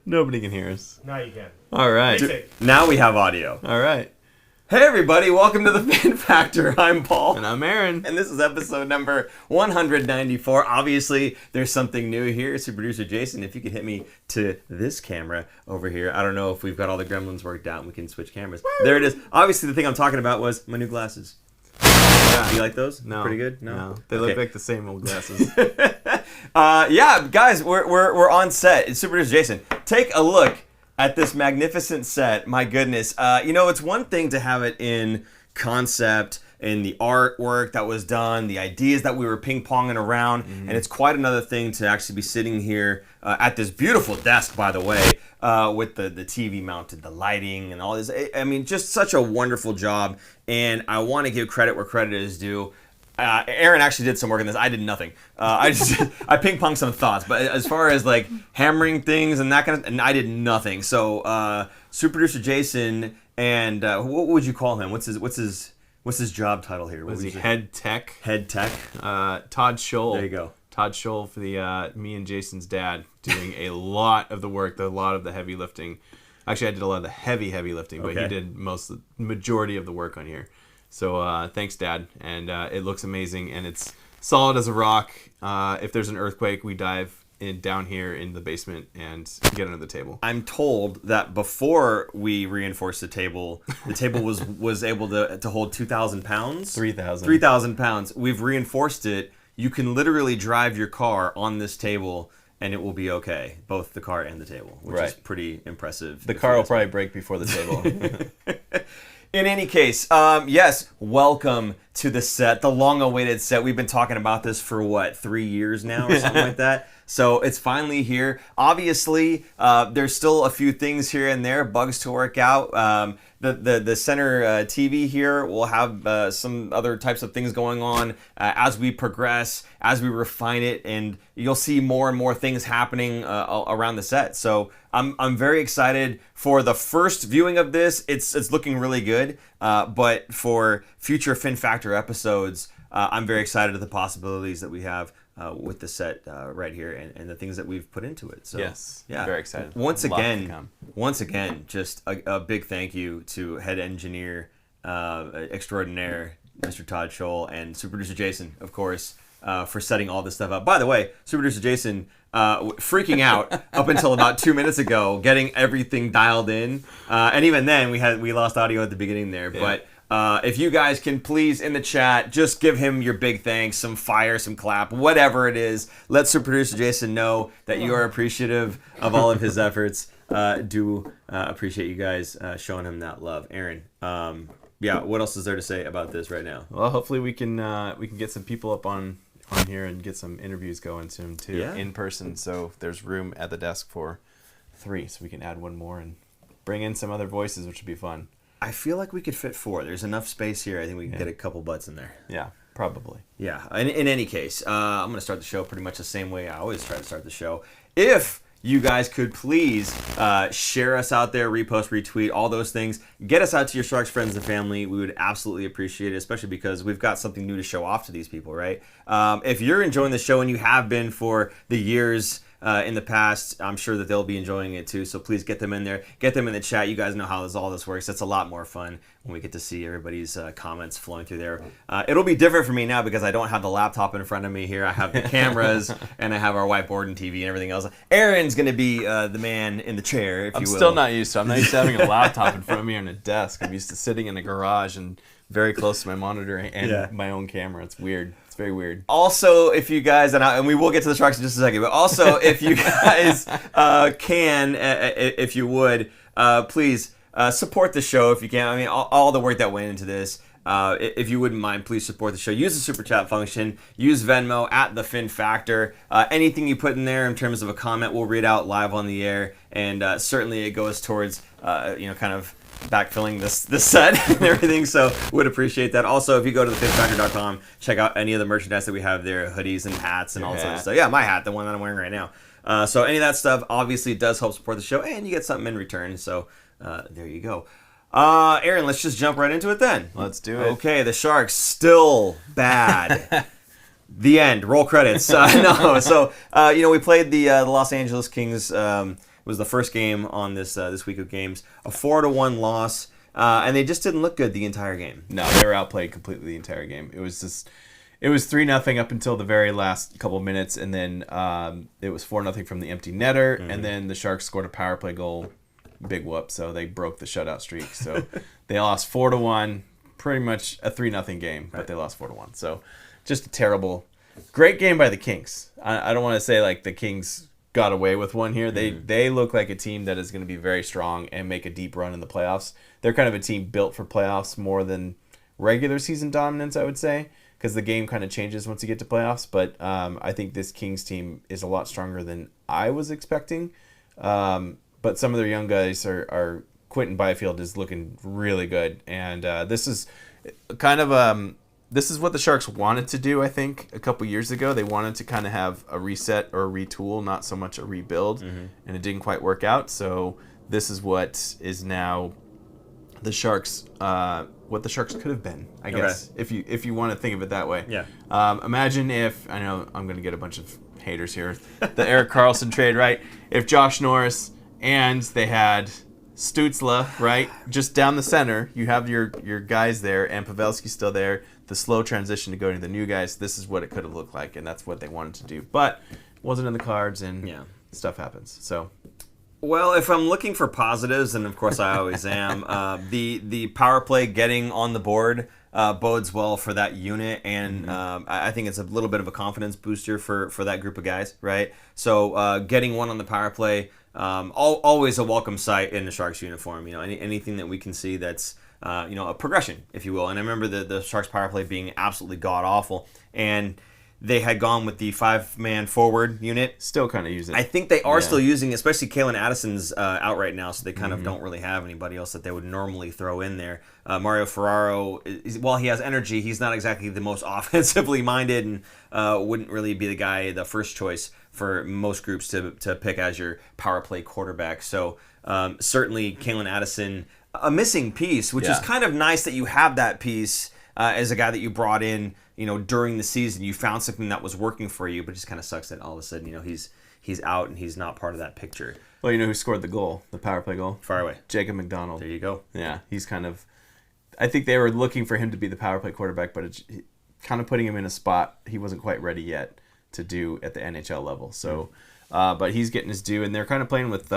Nobody can hear us. Now you can. All right. Now we have audio. All right. Hey everybody, welcome to the Fin Factor. I'm Paul. And I'm Aaron. And this is episode number 194. Obviously, there's something new here. It's producer Jason. If you could hit me to this camera over here. I don't know if we've got all the gremlins worked out and we can switch cameras. There it is. Obviously, the thing I'm talking about was my new glasses. Yeah. Do you like those? No. Pretty good? No. They look like the same old glasses. Yeah, guys, we're on set. It's Super Producer Jason. Take a look at this magnificent set. My goodness. It's one thing to have it in concept, in the artwork that was done, the ideas that we were ping-ponging around, and it's quite another thing to actually be sitting here at this beautiful desk, by the way, with the TV mounted, the lighting, and all this. I mean, just such a wonderful job, and I want to give credit where credit is due. Aaron actually did some work on this. I did nothing. I ping-ponged some thoughts, but as far as like hammering things and that kind of, and I did nothing. So Super Producer Jason and what would you call him? What's his job title here? Was he head tech? Head tech. Todd Sholl. There you go. Todd Sholl for the me and Jason's dad, doing a lot of the work, a lot of the heavy lifting. Actually, I did a lot of the heavy lifting, but he did majority of the work on here. So thanks, Dad. And it looks amazing, and it's solid as a rock. If there's an earthquake, we dive down here in the basement and get under the table. I'm told that before we reinforced the table was able to hold 2,000 pounds. 3,000. 3,000 pounds. We've reinforced it. You can literally drive your car on this table, and it will be okay. Both the car and the table, which is pretty impressive. The car will probably break before the table. In any case, yes, welcome to the set, the long-awaited set. We've been talking about this for, 3 years now or something like that? So it's finally here. Obviously, there's still a few things here and there, bugs to work out. The center TV here will have some other types of things going on as we progress, as we refine it, and you'll see more and more things happening around the set. So I'm very excited for the first viewing of this. It's looking really good, but for future Fin Factor episodes, I'm very excited at the possibilities that we have with the set right here and the things that we've put into it. So yes, yeah, very excited. Once again, just a big thank you to head engineer extraordinaire, Mr. Todd Sholl, and Super Producer Jason, of course, for setting all this stuff up. By the way, Super Producer Jason freaking out up until about 2 minutes ago, getting everything dialed in, and even then we lost audio at the beginning there, yeah. But. If you guys can please in the chat just give him your big thanks, some fire, some clap, whatever it is. Let Super Producer Jason know that you are appreciative of all of his efforts. Do appreciate you guys showing him that love. Aaron, what else is there to say about this right now? Well, hopefully we can get some people up on here and get some interviews going soon too, in person. So there's room at the desk for 3, so we can add one more and bring in some other voices, which would be fun. I feel like we could fit 4. There's enough space here. I think we can get a couple butts in there. Yeah, probably. Yeah. In any case, I'm going to start the show pretty much the same way I always try to start the show. If you guys could please share us out there, repost, retweet, all those things. Get us out to your Sharks friends and family. We would absolutely appreciate it, especially because we've got something new to show off to these people, right? If you're enjoying the show and you have been for the years in the past, I'm sure that they'll be enjoying it too. So please get them in there, get them in the chat. You guys know how all this works. It's a lot more fun when we get to see everybody's comments flowing through there. It'll be different for me now because I don't have the laptop in front of me here. I have the cameras and I have our whiteboard and TV and everything else. Aaron's going to be the man in the chair, if you will. I'm still not used to it. I'm not used to having a laptop in front of me on a desk. I'm used to sitting in a garage and very close to my monitor and my own camera. It's weird. It's very weird. Also, if you guys, and we will get to the Sharks in just a second, but also if you guys can, if you would, please support the show if you can. I mean, all the work that went into this. If you wouldn't mind, please support the show. Use the super chat function. Use Venmo at the Fin Factor. Anything you put in there in terms of a comment, we'll read out live on the air, and certainly it goes towards kind of backfilling this set and everything, so would appreciate that. Also, if you go to thefinfactor.com, check out any of the merchandise that we have there, hoodies and hats and all that stuff. Yeah, my hat, the one that I'm wearing right now. So any of that stuff obviously does help support the show, and you get something in return. So there you go. Aaron, let's just jump right into it then. Let's do it. Okay, the Sharks still bad. The end. Roll credits. We played the Los Angeles Kings was the first game on this week of games. A 4-1 loss, and they just didn't look good the entire game. No, they were outplayed completely the entire game. It was 3-0 up until the very last couple of minutes, and then it was 4-0 from the empty netter, and then the Sharks scored a power play goal. Big whoop, so they broke the shutout streak. So they lost 4-1, pretty much a 3-0 game, but they lost 4-1. So just a terrible, great game by the Kings. I don't want to say like the Kings got away with one here. They look like a team that is going to be very strong and make a deep run in the playoffs. They're kind of a team built for playoffs more than regular season dominance, I would say, because the game kind of changes once you get to playoffs. But I think this Kings team is a lot stronger than I was expecting. But some of their young guys are Quentin Byfield is looking really good, and this is kind of this is what the Sharks wanted to do. I think a couple years ago they wanted to kind of have a reset or a retool, not so much a rebuild, and it didn't quite work out. So this is what is now the Sharks, what the Sharks could have been, I guess, if you want to think of it that way. Yeah. Imagine if, I know I'm going to get a bunch of haters here, the Erik Karlsson trade, right? If Josh Norris and they had Stützle, right, just down the center, you have your guys there, and Pavelski's still there. The slow transition to go to the new guys. This is what it could have looked like, and that's what they wanted to do. But it wasn't in the cards, and stuff happens. So, well, if I'm looking for positives, and of course I always am, the power play getting on the board bodes well for that unit, and I think it's a little bit of a confidence booster for that group of guys, right? So getting one on the power play. Always a welcome sight in the Sharks uniform. You know, anything that we can see that's a progression, if you will. And I remember the Sharks power play being absolutely god awful, and they had gone with the 5-man forward unit. Still kind of using it. I think they are still using, especially Kalen Addison's out right now, so they kind of don't really have anybody else that they would normally throw in there. Mario Ferraro, while he has energy, he's not exactly the most offensively minded, and wouldn't really be the first choice for most groups to pick as your power play quarterback. So certainly Kalen Addison, a missing piece, which is kind of nice that you have that piece as a guy that you brought in, during the season. You found something that was working for you, but it just kind of sucks that all of a sudden, he's out and he's not part of that picture. Well, you know who scored the goal, the power play goal? Far away. Jacob McDonald. There you go. Yeah, he's kind of, I think they were looking for him to be the power play quarterback, but it's kind of putting him in a spot he wasn't quite ready yet to do at the NHL level. So, but he's getting his due, and they're kind of playing with.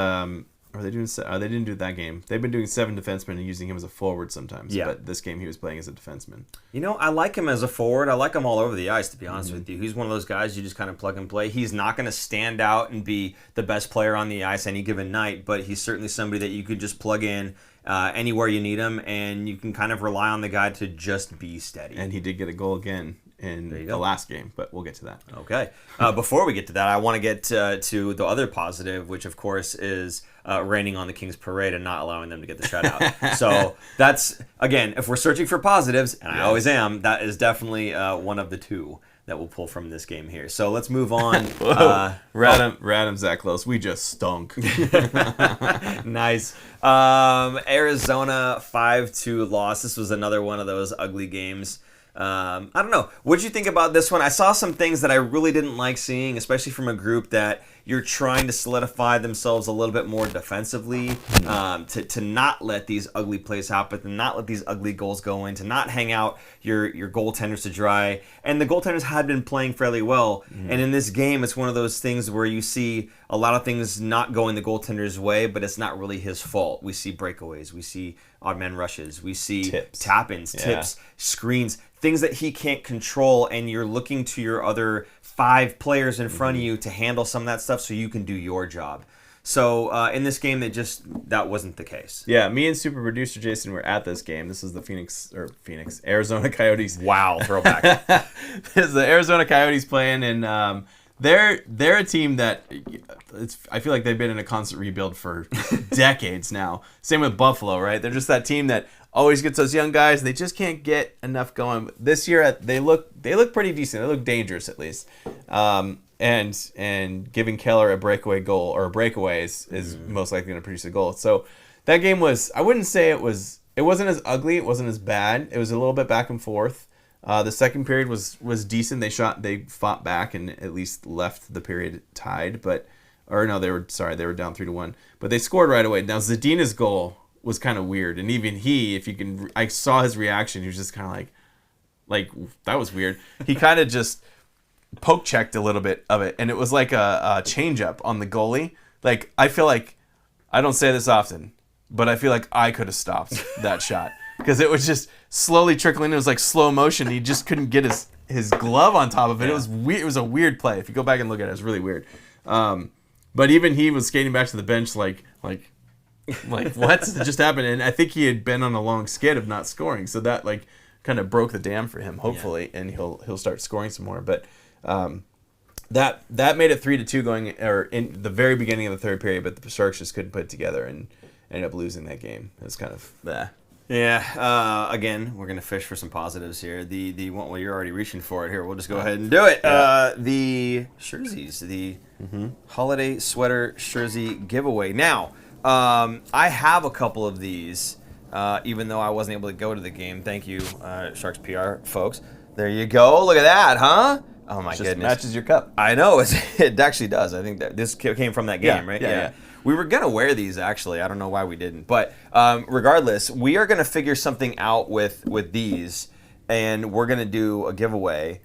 They didn't do that game. They've been doing 7 defensemen and using him as a forward sometimes. Yeah. But this game he was playing as a defenseman. I like him as a forward. I like him all over the ice, to be honest with you. He's one of those guys you just kind of plug and play. He's not going to stand out and be the best player on the ice any given night, but he's certainly somebody that you could just plug in anywhere you need him, and you can kind of rely on the guy to just be steady. And he did get a goal again in the last game, but we'll get to that. Okay. Before we get to that, I want to get to the other positive, which of course is raining on the Kings parade and not allowing them to get the shutout. So that's, again, if we're searching for positives, and I always am, that is definitely one of the two that we'll pull from this game here. So let's move on. Radom Zach Close, we just stunk. Nice. Arizona 5-2 loss. This was another one of those ugly games. I don't know. What did you think about this one? I saw some things that I really didn't like seeing, especially from a group that you're trying to solidify themselves a little bit more defensively, to not let these ugly plays happen, to not let these ugly goals go in, to not hang out your goaltenders to dry. And the goaltenders had been playing fairly well. And in this game, it's one of those things where you see a lot of things not going the goaltender's way, but it's not really his fault. We see breakaways. We see odd man rushes. We see tap-ins, tips, screens, things that he can't control, and you're looking to your other 5 players in front of you to handle some of that stuff so you can do your job. So in this game, that wasn't the case. Yeah, me and super producer Jason were at this game. This is the Arizona Coyotes. Wow, throwback. This is the Arizona Coyotes playing, and they're a team that I feel like they've been in a constant rebuild for decades now. Same with Buffalo, right? They're just that team that always gets those young guys. They just can't get enough going. This year, they look pretty decent. They look dangerous, at least. And giving Keller a breakaway goal or a breakaway is most likely going to produce a goal. So that game was, I wouldn't say it wasn't as ugly. It wasn't as bad. It was a little bit back and forth. The second period was decent. They fought back and at least left the period tied. But Or no, they were down 3-1. But they scored right away. Now Zadina's goal was kind of weird, and even I saw his reaction. He was just kind of like that was weird. He kind of just poke checked a little bit of it, and it was like a change up on the goalie. Like, I feel like, I don't say this often, but I feel like I could have stopped that shot because it was just slowly trickling. It was like slow motion. He just couldn't get his glove on top of it. Yeah. It was weird. It was a weird play. If you go back and look at it, it was really weird. But even he was skating back to the bench like what just happened? And I think he had been on a long skid of not scoring, so that like kind of broke the dam for him, hopefully, and he'll start scoring some more. But that made it 3-2 going or in the very beginning of the third period, but the Sharks just couldn't put it together and ended up losing that game. It was kind of Yeah. Again, we're gonna fish for some positives here. The one, well, you're already reaching for it here. We'll just go ahead and do it. Yeah. The jerseys, the holiday sweater jersey giveaway. Now, I have a couple of these, even though I wasn't able to go to the game. Thank you, Sharks PR folks. There you go. Look at that, huh? Oh my goodness! Matches your cup. I know it actually does. I think that this came from that game, right? Yeah. We were gonna wear these actually. I don't know why we didn't, but regardless, we are gonna figure something out with these, and we're gonna do a giveaway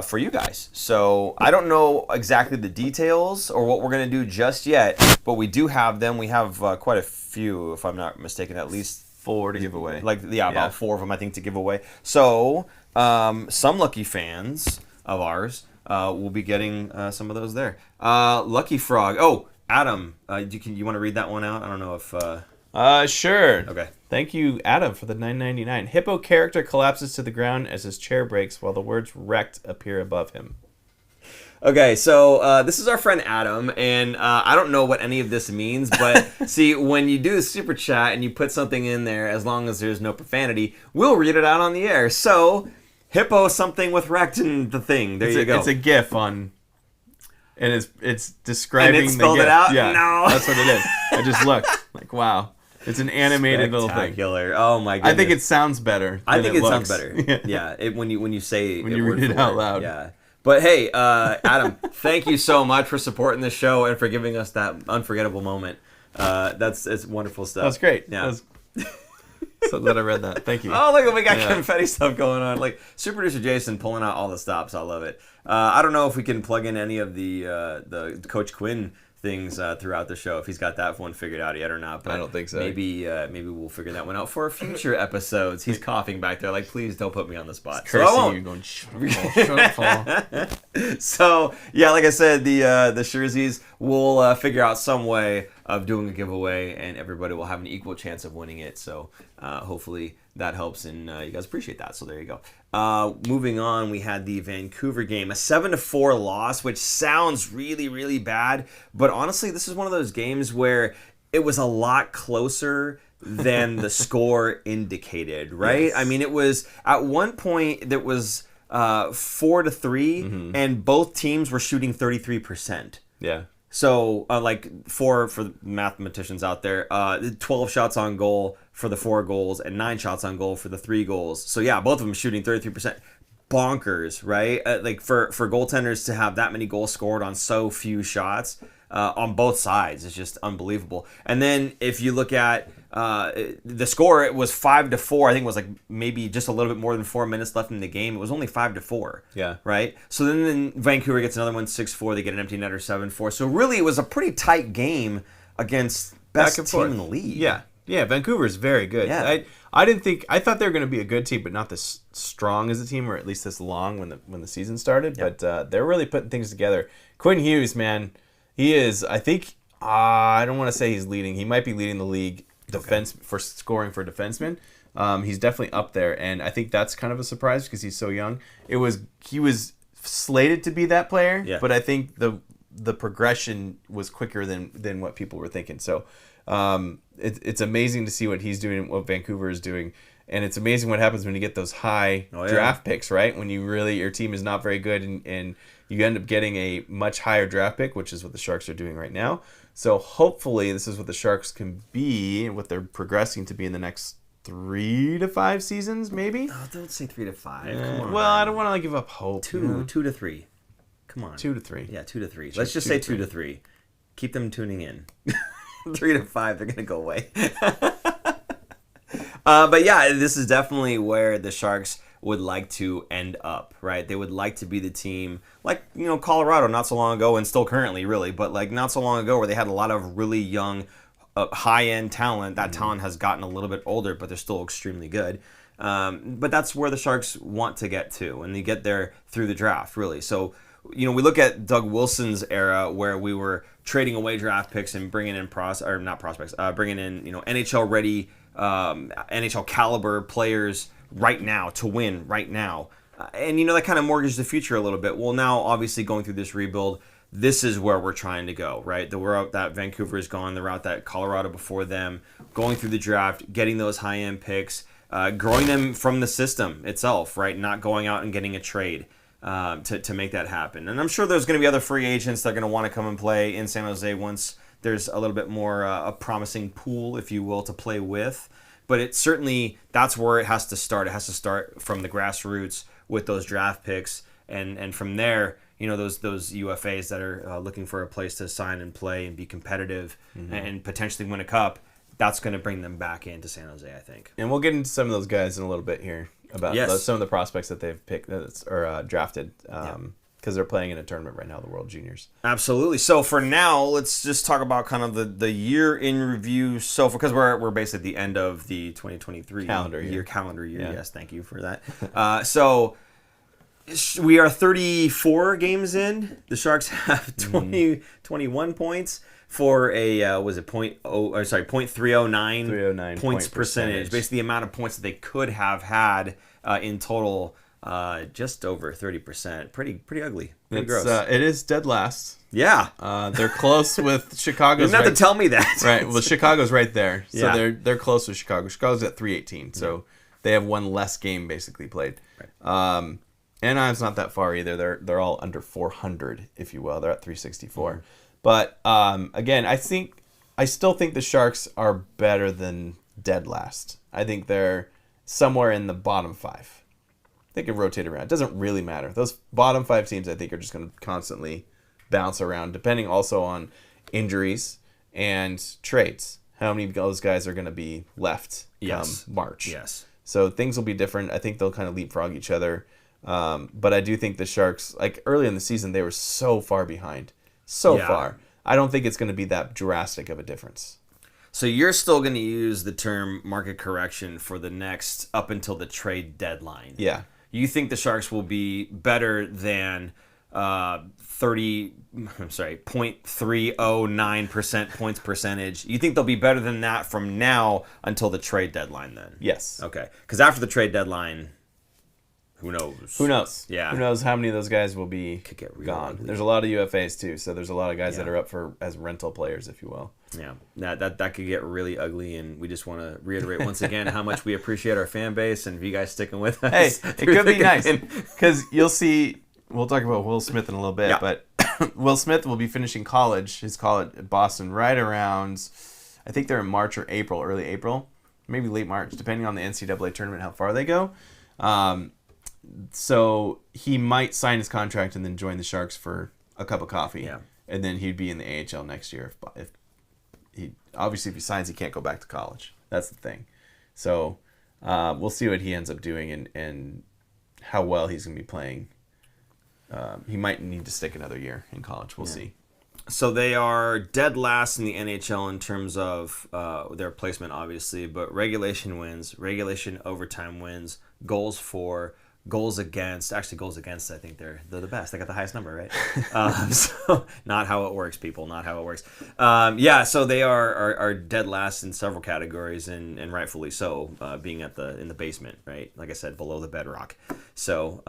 for you guys. So I don't know exactly the details or what we're gonna do just yet, but we do have them. We have quite a few, if I'm not mistaken, at least 4 to give away. About 4 of them I think to give away. So some lucky fans of ours will be getting some of those there. Lucky Frog. Oh, Adam, you want to read that one out? I don't know if... Sure. Okay. Thank you, Adam, for the $9.99. Hippo character collapses to the ground as his chair breaks while the words wrecked appear above him. Okay, so this is our friend Adam, and I don't know what any of this means, but see, when you do the super chat and you put something in there, as long as there's no profanity, we'll read it out on the air. So, Hippo something with wrecked in the thing. There you go. It's a GIF on... And it's describing and it spelled the it out? Yeah, no. That's what it is. I just looked like, wow. It's an animated little thing. Spectacular. Oh my goodness. I think it sounds better. I think it sounds better. Yeah. When you say when you read it out loud. Yeah. But hey, Adam, thank you so much for supporting the show and for giving us that unforgettable moment. It's wonderful stuff. That's great. Yeah. So glad I read that. Thank you. Oh, look, we got confetti stuff going on. Like super producer Jason pulling out all the stops. I love it. I don't know if we can plug in any of the Coach Quinn things throughout the show, if he's got that one figured out yet or not. But I don't think so. Maybe we'll figure that one out for future episodes. He's coughing back there, like, please don't put me on the spot. He's cursing you, going, shut up, Paul. So yeah, like I said, the jerseys, we'll figure out some way of doing a giveaway, and everybody will have an equal chance of winning it. So hopefully that helps, and you guys appreciate that. So there you go. Moving on, we had the Vancouver game, a 7-4 loss, which sounds really, really bad. But honestly, this is one of those games where it was a lot closer than the score indicated, right? Yes. I mean, it was at one point that was 4-3, and both teams were shooting 33%. Yeah. So, for mathematicians out there, 12 shots on goal for the 4 goals and 9 shots on goal for the 3 goals. So, yeah, both of them shooting 33%. Bonkers, right? For goaltenders to have that many goals scored on so few shots on both sides is just unbelievable. And then if you look at the score, it was 5-4. I think it was maybe just a little bit more than 4 minutes left in the game. It was only 5-4. Yeah. Right. So then Vancouver gets another one, 6-4. They get an empty netter, 7-4. So really, it was a pretty tight game against best team in the league. Yeah. Yeah. Vancouver is very good. Yeah. I thought they were going to be a good team, but not this strong as a team, or at least this long when the season started. Yep. But they're really putting things together. Quinn Hughes, man, he is. I think I don't want to say he's leading. He might be leading the league. Defense for scoring for defensemen. He's definitely up there, and I think that's kind of a surprise because he's so young. He was slated to be that player, but I think the progression was quicker than what people were thinking. So it's amazing to see what he's doing, what Vancouver is doing, and it's amazing what happens when you get those high draft picks, right? When your team is not very good and you end up getting a much higher draft pick, which is what the Sharks are doing right now. So hopefully this is what the Sharks can be and what they're progressing to be in the next 3 to 5 seasons, maybe? Oh, don't say 3 to 5. Come on. Well, I don't want to give up hope. 2 to 3. Come on. 2 to 3. Yeah, 2 to 3. Let's just say 2 to 3. Keep them tuning in. 3 to 5, they're going to go away. But yeah, this is definitely where the Sharks would like to end up, right? They would like to be the team like, Colorado not so long ago, and still currently really, but like not so long ago, where they had a lot of really young, high-end talent. That talent has gotten a little bit older, but they're still extremely good. But that's where the Sharks want to get to, and they get there through the draft, really. So, we look at Doug Wilson's era, where we were trading away draft picks and bringing in bringing in NHL ready, NHL caliber players right now to win right now, and that kind of mortgaged the future a little bit. Well, now obviously going through this rebuild, this is where we're trying to go, right? The route that Vancouver is gone, the route that Colorado before them, going through the draft, getting those high-end picks, growing them from the system itself, right? Not going out and getting a trade to make that happen. And I'm sure there's going to be other free agents that are going to want to come and play in San Jose once there's a little bit more a promising pool, if you will, to play with. But it certainly, that's where it has to start. It has to start from the grassroots with those draft picks, and from there, those UFAs that are looking for a place to sign and play and be competitive and potentially win a cup. That's going to bring them back into San Jose, I think. And we'll get into some of those guys in a little bit here about some of the prospects that they've picked or drafted. Because they're playing in a tournament right now, the World Juniors. Absolutely. So for now, let's just talk about kind of the year in review so far, because we're basically at the end of the 2023 calendar year. Yeah. Yes, thank you for that. So we are 34 games in. The Sharks have 21 points for a .309 points percentage. Basically the amount of points that they could have had in total. Just over 30%. Pretty ugly. Pretty gross. It is dead last. Yeah. They're close with Chicago. You didn't have to tell me that. Right. Well, Chicago's right there. So they're close with Chicago. Chicago's at 318. So they have one less game basically played. Right. Anaheim's not that far either. They're all under 400, if you will. They're at 364. But again, I still think the Sharks are better than dead last. I think they're somewhere in the bottom 5. They can rotate around. It doesn't really matter. Those bottom 5 teams, I think, are just going to constantly bounce around, depending also on injuries and trades. How many of those guys are going to be left come March? Yes. So things will be different. I think they'll kind of leapfrog each other. But I do think the Sharks, like early in the season, they were so far behind. So far. I don't think it's going to be that drastic of a difference. So you're still going to use the term market correction for the next up until the trade deadline. Yeah. You think the Sharks will be better than 0.309% points percentage? You think they'll be better than that from now until the trade deadline then? Yes. Okay. Because after the trade deadline, who knows? Who knows? Yeah. Who knows how many of those guys will be gone? Ugly. There's a lot of UFAs too, so there's a lot of guys that are up as rental players, if you will. Yeah, that could get really ugly, and we just want to reiterate once again how much we appreciate our fan base and you guys sticking with us. Hey, it could be nice because you'll see. We'll talk about Will Smith in a little bit, but Will Smith will be finishing his college at Boston right around, I think they're in March or April, early April, maybe late March, depending on the NCAA tournament, how far they go. So he might sign his contract and then join the Sharks for a cup of coffee, and then he'd be in the AHL next year if he obviously if he signs, he can't go back to college. That's the thing. So we'll see what he ends up doing and how well he's going to be playing. He might need to stick another year in college. We'll see. So they are dead last in the NHL in terms of their placement, obviously, but regulation wins, regulation overtime wins, goals for, goals against. Actually, goals against, I think they're the best. They got the highest number, right? So not how it works, people. Not how it works. So they are dead last in several categories, and rightfully so, being in the basement, right? Like I said, below the bedrock. So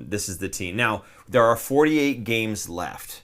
this is the team. Now, there are 48 games left.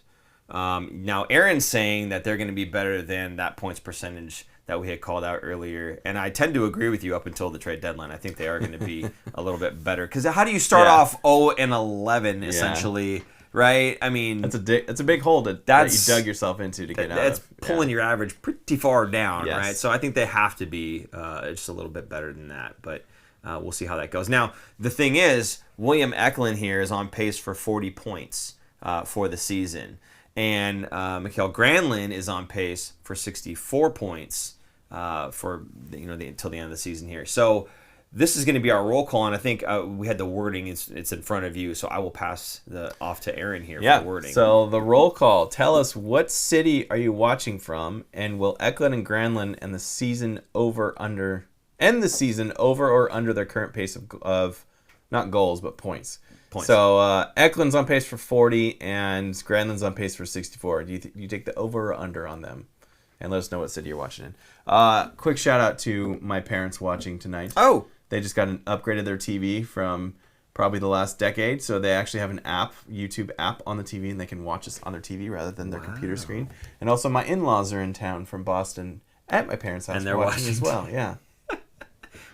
Now, Aaron's saying that they're going to be better than that points percentage that we had called out earlier, and I tend to agree with you up until the trade deadline. I think they are going to be a little bit better, because how do you start off 0-11 essentially, right? I mean, that's a big hole that you dug yourself into to get out. That's pulling your average pretty far down, right? So I think they have to be just a little bit better than that, but we'll see how that goes. Now, the thing is, William Eklund here is on pace for 40 points for the season. And Mikael Granlund is on pace for 64 points for until the end of the season here. So this is going to be our roll call, and I think we had the wording. It's in front of you, so I will pass off to Aaron here for the wording. So the roll call. Tell us, what city are you watching from, and will Eklund and Granlund end the season over or under their current pace of not goals but points. So Eklund's on pace for 40, and Granlund's on pace for 64. Do you take the over or under on them? And let us know what city you're watching in. Quick shout out to my parents watching tonight. Oh. They just upgraded their TV from probably the last decade, so they actually have an app, YouTube app on the TV, and they can watch us on their TV rather than their computer screen. And also, my in-laws are in town from Boston at my parents' house, and they're watching as well. Yeah.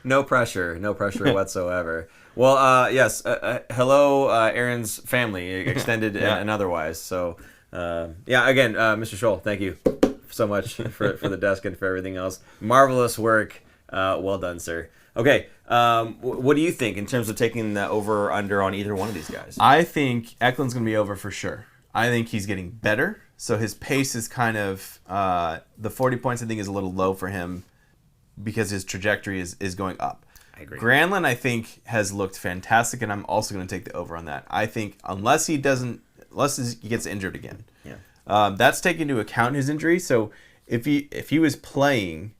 No pressure whatsoever. Well, yes. Hello, Aaron's family, extended and otherwise. So, again, Mr. Sholl, thank you so much for the desk and for everything else. Marvelous work. Well done, sir. Okay, what do you think in terms of taking the over or under on either one of these guys? I think Eklund's going to be over for sure. I think he's getting better, so his pace is kind of the 40 points I think is a little low for him because his trajectory is going up. I agree. Granlund, I think, has looked fantastic, and I'm also going to take the over on that. I think unless he gets injured again, that's taking into account his injury. So if he was playing,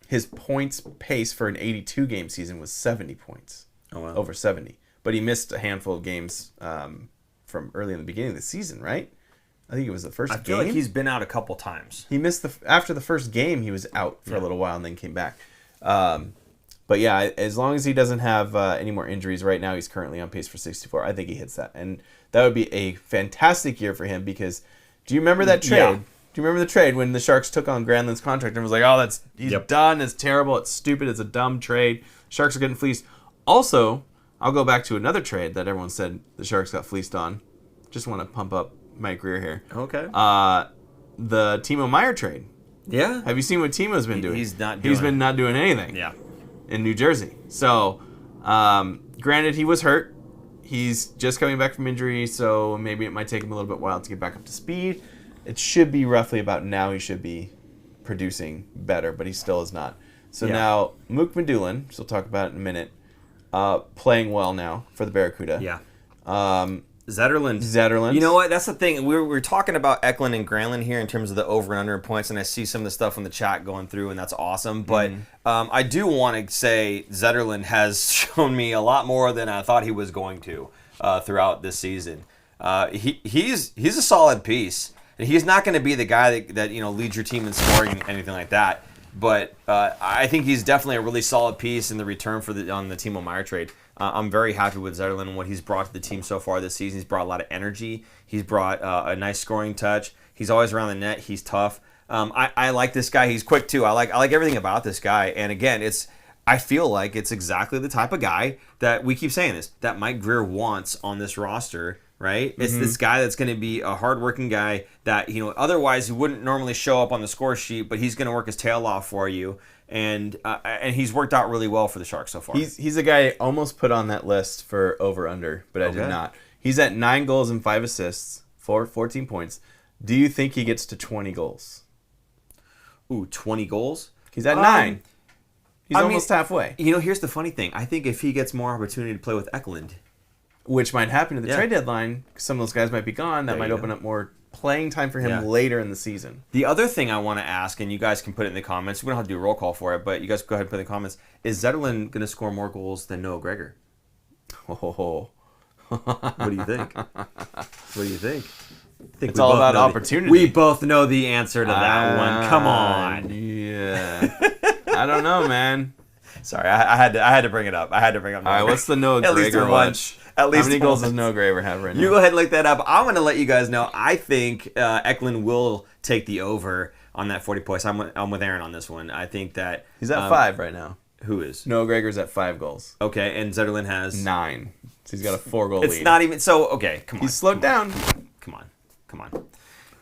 his points pace for an 82 game season was 70 points. Oh, wow. Over 70. But he missed a handful of games from early in the beginning of the season, right? I think it was the first game. I feel like he's been out a couple times. He missed after the first game, he was out for a little while and then came back. But yeah, as long as he doesn't have any more injuries, right now he's currently on pace for 64. I think he hits that. And that would be a fantastic year for him because do you remember that trade? Yeah. Do you remember the trade when the Sharks took on Granlund's contract and was like, oh, he's done, it's terrible, it's stupid, it's a dumb trade. Sharks are getting fleeced. Also, I'll go back to another trade that everyone said the Sharks got fleeced on. Just want to pump up my career here. Okay. The Timo Meier trade. Yeah. Have you seen what Timo's been doing? He's been not doing anything. Yeah. In New Jersey. So, granted, he was hurt. He's just coming back from injury, so maybe it might take him a little bit while to get back up to speed. It should be roughly about now he should be producing better, but he still is not. So now, Mook Medulin, which we'll talk about in a minute, playing well now for the Barracuda. Yeah. Zetterlund. You know what? That's the thing. We're talking about Eklund and Granlund here in terms of the over and under points, and I see some of the stuff in the chat going through, and that's awesome. But I do want to say Zetterlund has shown me a lot more than I thought he was going to throughout this season. He's a solid piece. He's not going to be the guy that leads your team in scoring, anything like that. But I think he's definitely a really solid piece in the return on the Timo Meier trade. I'm very happy with Zetterlund and what he's brought to the team so far this season. He's brought a lot of energy. He's brought a nice scoring touch. He's always around the net. He's tough. I like this guy. He's quick too. I like everything about this guy. And again, I feel like it's exactly the type of guy that we keep saying this, that Mike Grier wants on this roster. Right? It's this guy that's going to be a hardworking guy that, otherwise he wouldn't normally show up on the score sheet, but he's going to work his tail off for you. And he's worked out really well for the Sharks so far. He's a guy I almost put on that list for over-under, but I did not. He's at 9 goals and 5 assists for 14 points. Do you think he gets to 20 goals? Ooh, 20 goals? He's at 9. He's almost halfway. Here's the funny thing. I think if he gets more opportunity to play with Eklund, which might happen at the trade deadline. Some of those guys might be gone. That might open up more playing time for him later in the season. The other thing I want to ask, and you guys can put it in the comments. We don't have to do a roll call for it, but you guys go ahead and put it in the comments. Is Zetterlund going to score more goals than Noah Gregor? Oh. What do you think? It's all about opportunity. We both know the answer to that one. Come on. Yeah. I don't know, man. Sorry, I had to bring it up. All right, what's the Noah Gregor watch? At least how many goals does Noah Gregor have right now? You go ahead and look that up. I'm going to let you guys know. I think Eklund will take the over on that 40 points. I'm with Aaron on this one. I think that he's at 5 right now. Who is? Noah Gregor's at 5 goals. Okay, and Zetterlund has 9. So he's got a 4-goal lead. It's not even so. Okay, come on. He's slowed down. Come on.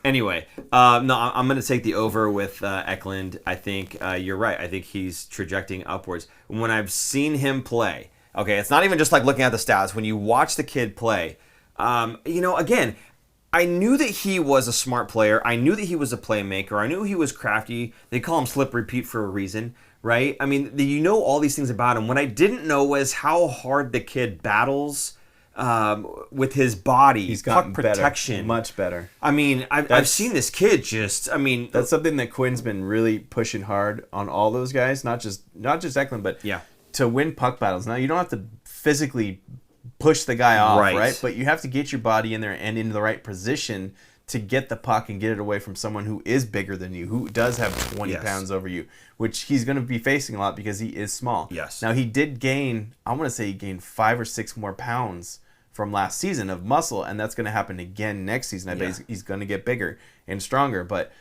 Anyway, no, I'm going to take the over with Eklund. I think you're right. I think he's trajecting upwards. When I've seen him play, okay, it's not even just like looking at the stats. When you watch the kid play, again, I knew that he was a smart player. I knew that he was a playmaker. I knew he was crafty. They call him Slippery Pete for a reason, right? I mean, you know all these things about him. What I didn't know was how hard the kid battles with his body. He's gotten protection. Better, much better. I mean, I've seen this kid that's something that Quinn's been really pushing hard on all those guys, not just Eklund, but to win puck battles. Now, you don't have to physically push the guy off, right? But you have to get your body in there and into the right position to get the puck and get it away from someone who is bigger than you, who does have 20 pounds over you, which he's going to be facing a lot because he is small. Yes. Now, he did gain, I want to say he gained 5 or 6 more pounds from last season of muscle, and that's going to happen again next season. I bet he's going to get bigger and stronger, but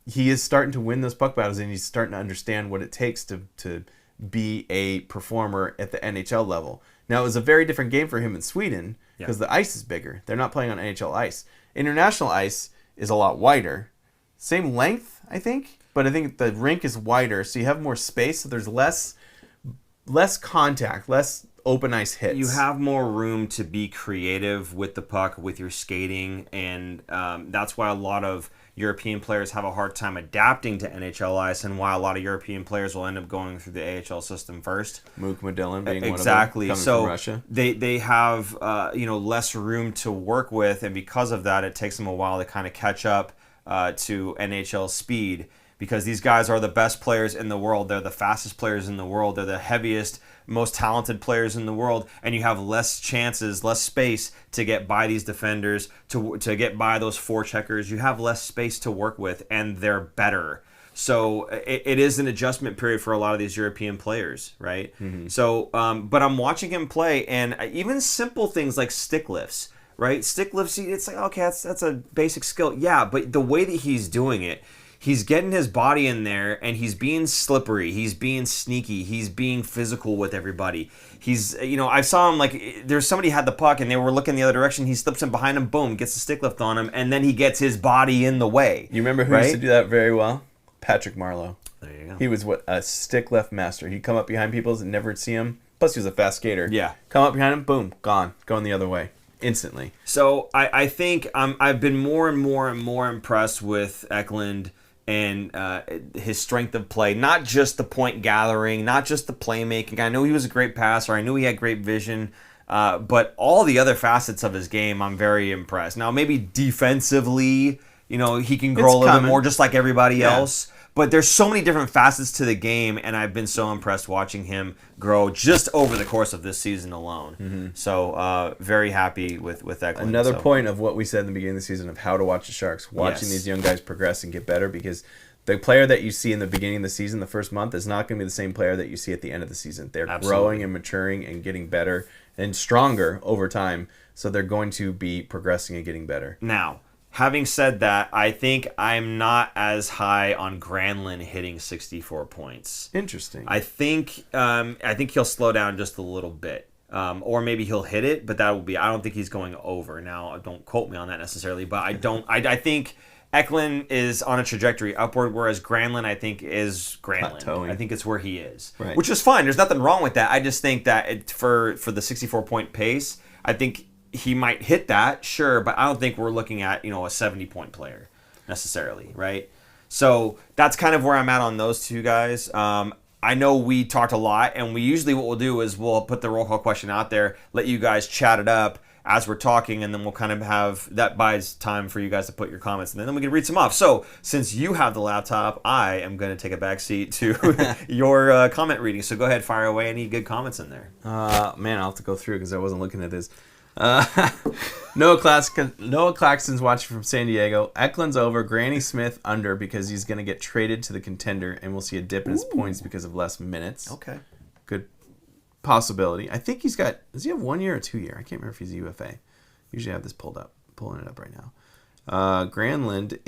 he is starting to win those puck battles, and he's starting to understand what it takes to be a performer at the NHL level. Now, it was a very different game for him in Sweden because the ice is bigger. They're not playing on NHL ice. International ice is a lot wider. Same length, I think, but I think the rink is wider, so you have more space, so there's less contact, less open ice hits. You have more room to be creative with the puck, with your skating, and that's why a lot of European players have a hard time adapting to NHL ice, and why a lot of European players will end up going through the AHL system first. Mook Modillin being exactly. One of them, coming from Russia. They have less room to work with, and because of that, it takes them a while to kind of catch up to NHL speed. Because these guys are the best players in the world. They're the fastest players in the world. They're the heaviest, most talented players in the world. And you have less chances, less space to get by these defenders, to get by those forecheckers. You have less space to work with, and they're better. So it is an adjustment period for a lot of these European players, right? Mm-hmm. So, but I'm watching him play, and even simple things like stick lifts, right? Stick lifts, it's like, okay, that's a basic skill. Yeah, but the way that he's doing it, he's getting his body in there, and he's being slippery. He's being sneaky. He's being physical with everybody. He's, I saw him, like, there's somebody had the puck, and they were looking the other direction. He slips in behind him, boom, gets the stick lift on him, and then he gets his body in the way. You remember who used to do that very well? Patrick Marleau. There you go. He was a stick lift master. He'd come up behind people and never see him. Plus, he was a fast skater. Yeah. Come up behind him, boom, gone. Going the other way. Instantly. So I think I've been more and more impressed with Eklund and his strength of play, not just the point gathering, not just the playmaking. I know he was a great passer. I knew he had great vision. But all the other facets of his game, I'm very impressed. Now, maybe defensively, he can grow a little bit more just like everybody else. But there's so many different facets to the game, and I've been so impressed watching him grow just over the course of this season alone. Mm-hmm. So very happy with Eklund. Another point of what we said in the beginning of the season of how to watch the Sharks, watching these young guys progress and get better, because the player that you see in the beginning of the season, the first month, is not going to be the same player that you see at the end of the season. They're growing and maturing and getting better and stronger over time, so they're going to be progressing and getting better. Now, having said that, I think I'm not as high on Granlund hitting 64 points. Interesting. I think he'll slow down just a little bit. Or maybe he'll hit it, but I don't think he's going over. Now, don't quote me on that necessarily, but I think Eklund is on a trajectory upward, whereas Granlund, I think, is Granlund. Plateauing. I think it's where he is. Right. Which is fine. There's nothing wrong with that. I just think that for the 64-point pace, I think he might hit that, sure, but I don't think we're looking at, a 70-point player necessarily, right? So that's kind of where I'm at on those two guys. I know we talked a lot, and we usually what we'll do is we'll put the roll call question out there, let you guys chat it up as we're talking, and then we'll kind of have, that buys time for you guys to put your comments, and then we can read some off. So since you have the laptop, I am going to take a back seat to your comment reading. So go ahead, fire away any good comments in there. Man, I'll have to go through because I wasn't looking at this. Noah Claxton's watching from San Diego. Eklund's over. Granny Smith under because he's going to get traded to the contender, and we'll see a dip in his points because of less minutes. Okay. Good possibility. I think does he have 1 year or 2 year? I can't remember if he's a UFA. Usually I have this pulling it up right now. Granlund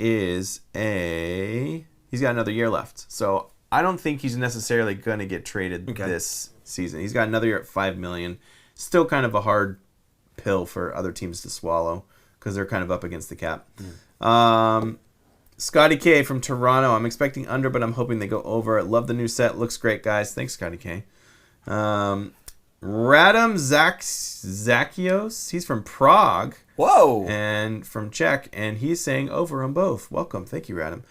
he's got another year left. So I don't think he's necessarily going to get traded this season. He's got another year at $5 million. Still kind of a hard pill for other teams to swallow because they're kind of up against the cap. Scotty K from Toronto. I'm expecting under, but I'm hoping they go over. Love the new set. Looks great, guys. Thanks, Scotty K. Radom Zakios. He's from Prague. Whoa. And from Czech, and he's saying over on both. Welcome. Thank you, Radom.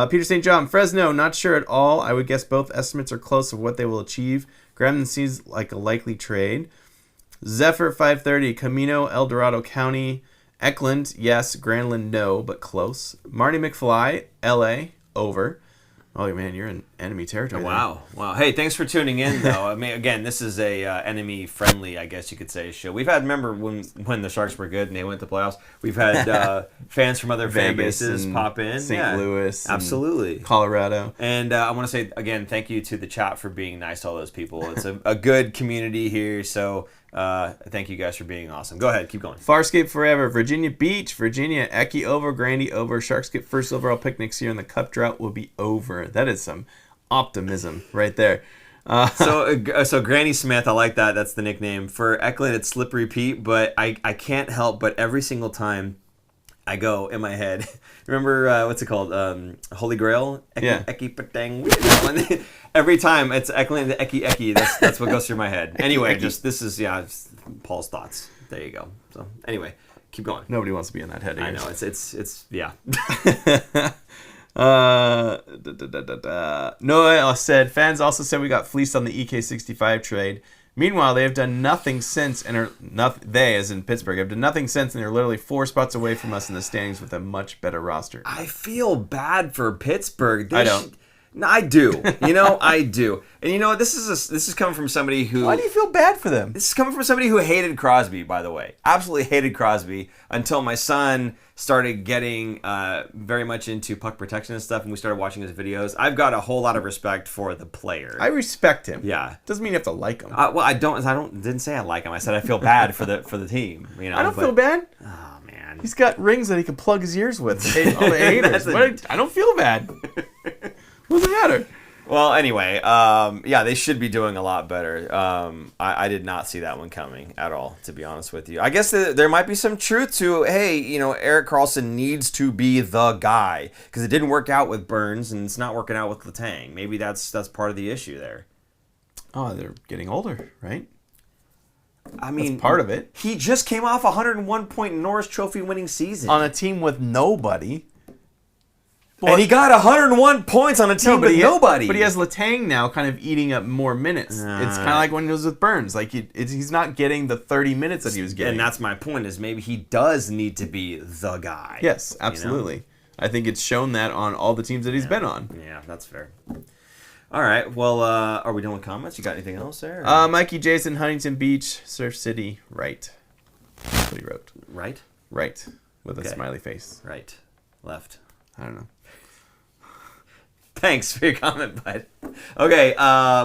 Peter St. John, Fresno, not sure at all. I would guess both estimates are close of what they will achieve. Graham seems like a likely trade. Zephyr 530, Camino, El Dorado County. Eklund, yes. Granlund, no, but close. Marty McFly, LA, over. Oh, man, you're in enemy territory. Wow. Hey, thanks for tuning in, though. I mean, again, this is a enemy-friendly, I guess you could say, show. We've had, remember when the Sharks were good and they went to playoffs, we've had fans from other fan bases pop in. St. Louis. Absolutely. Colorado. And I want to say, again, thank you to the chat for being nice to all those people. It's a good community here, so thank you guys for being awesome. Go ahead, keep going. Farscape Forever, Virginia Beach, Virginia, Eki over, Grandy over, Sharks get first overall pick next year, and the cup drought will be over. That is some optimism right there. So Granny Smith, I like that. That's the nickname. For Eklund, it's Slippery Pete, but I can't help but every single time I go in my head. Remember, what's it called? Holy Grail? Eki Patang. Every time it's Eklund, Eki. That's what goes through my head. Anyway, just Paul's thoughts. There you go. So anyway, keep going. Nobody wants to be in that head. I know. It's yeah. Noah said, fans also said we got fleeced on the EK65 trade. Meanwhile, they have done nothing since, and they, as in Pittsburgh, have done nothing since, and they're literally 4 spots away from us in the standings with a much better roster. I feel bad for Pittsburgh. I don't. No, I do. I do. And this is coming from somebody who... Why do you feel bad for them? This is coming from somebody who hated Crosby, by the way. Absolutely hated Crosby until my son started getting very much into puck protection and stuff, and we started watching his videos. I've got a whole lot of respect for the player. I respect him. Yeah. Doesn't mean you have to like him. Well, I didn't say I like him. I said I feel bad for the team. I don't feel bad. Oh, man. He's got rings that he can plug his ears with. All the haters. I don't feel bad. What's the matter? Well, anyway, they should be doing a lot better. I did not see that one coming at all, to be honest with you. I guess there might be some truth to, hey, Erik Karlsson needs to be the guy because it didn't work out with Burns and it's not working out with Letang. Maybe that's part of the issue there. Oh, they're getting older, right? I mean, that's part of it. He just came off a 101-point Norris Trophy winning season on a team with nobody. And he got 101 points on a team with nobody. But he has Letang now kind of eating up more minutes. It's kind of like when he was with Burns. Like he's not getting the 30 minutes that he was getting. And that's my point, is maybe he does need to be the guy. Yes, absolutely. I think it's shown that on all the teams that he's been on. Yeah, that's fair. All right. Well, are we done with comments? You got anything else there? Mikey Jason, Huntington Beach, Surf City, right. That's what he wrote. Right? Right. With a smiley face. Right. Left. I don't know. Thanks for your comment, bud. Okay,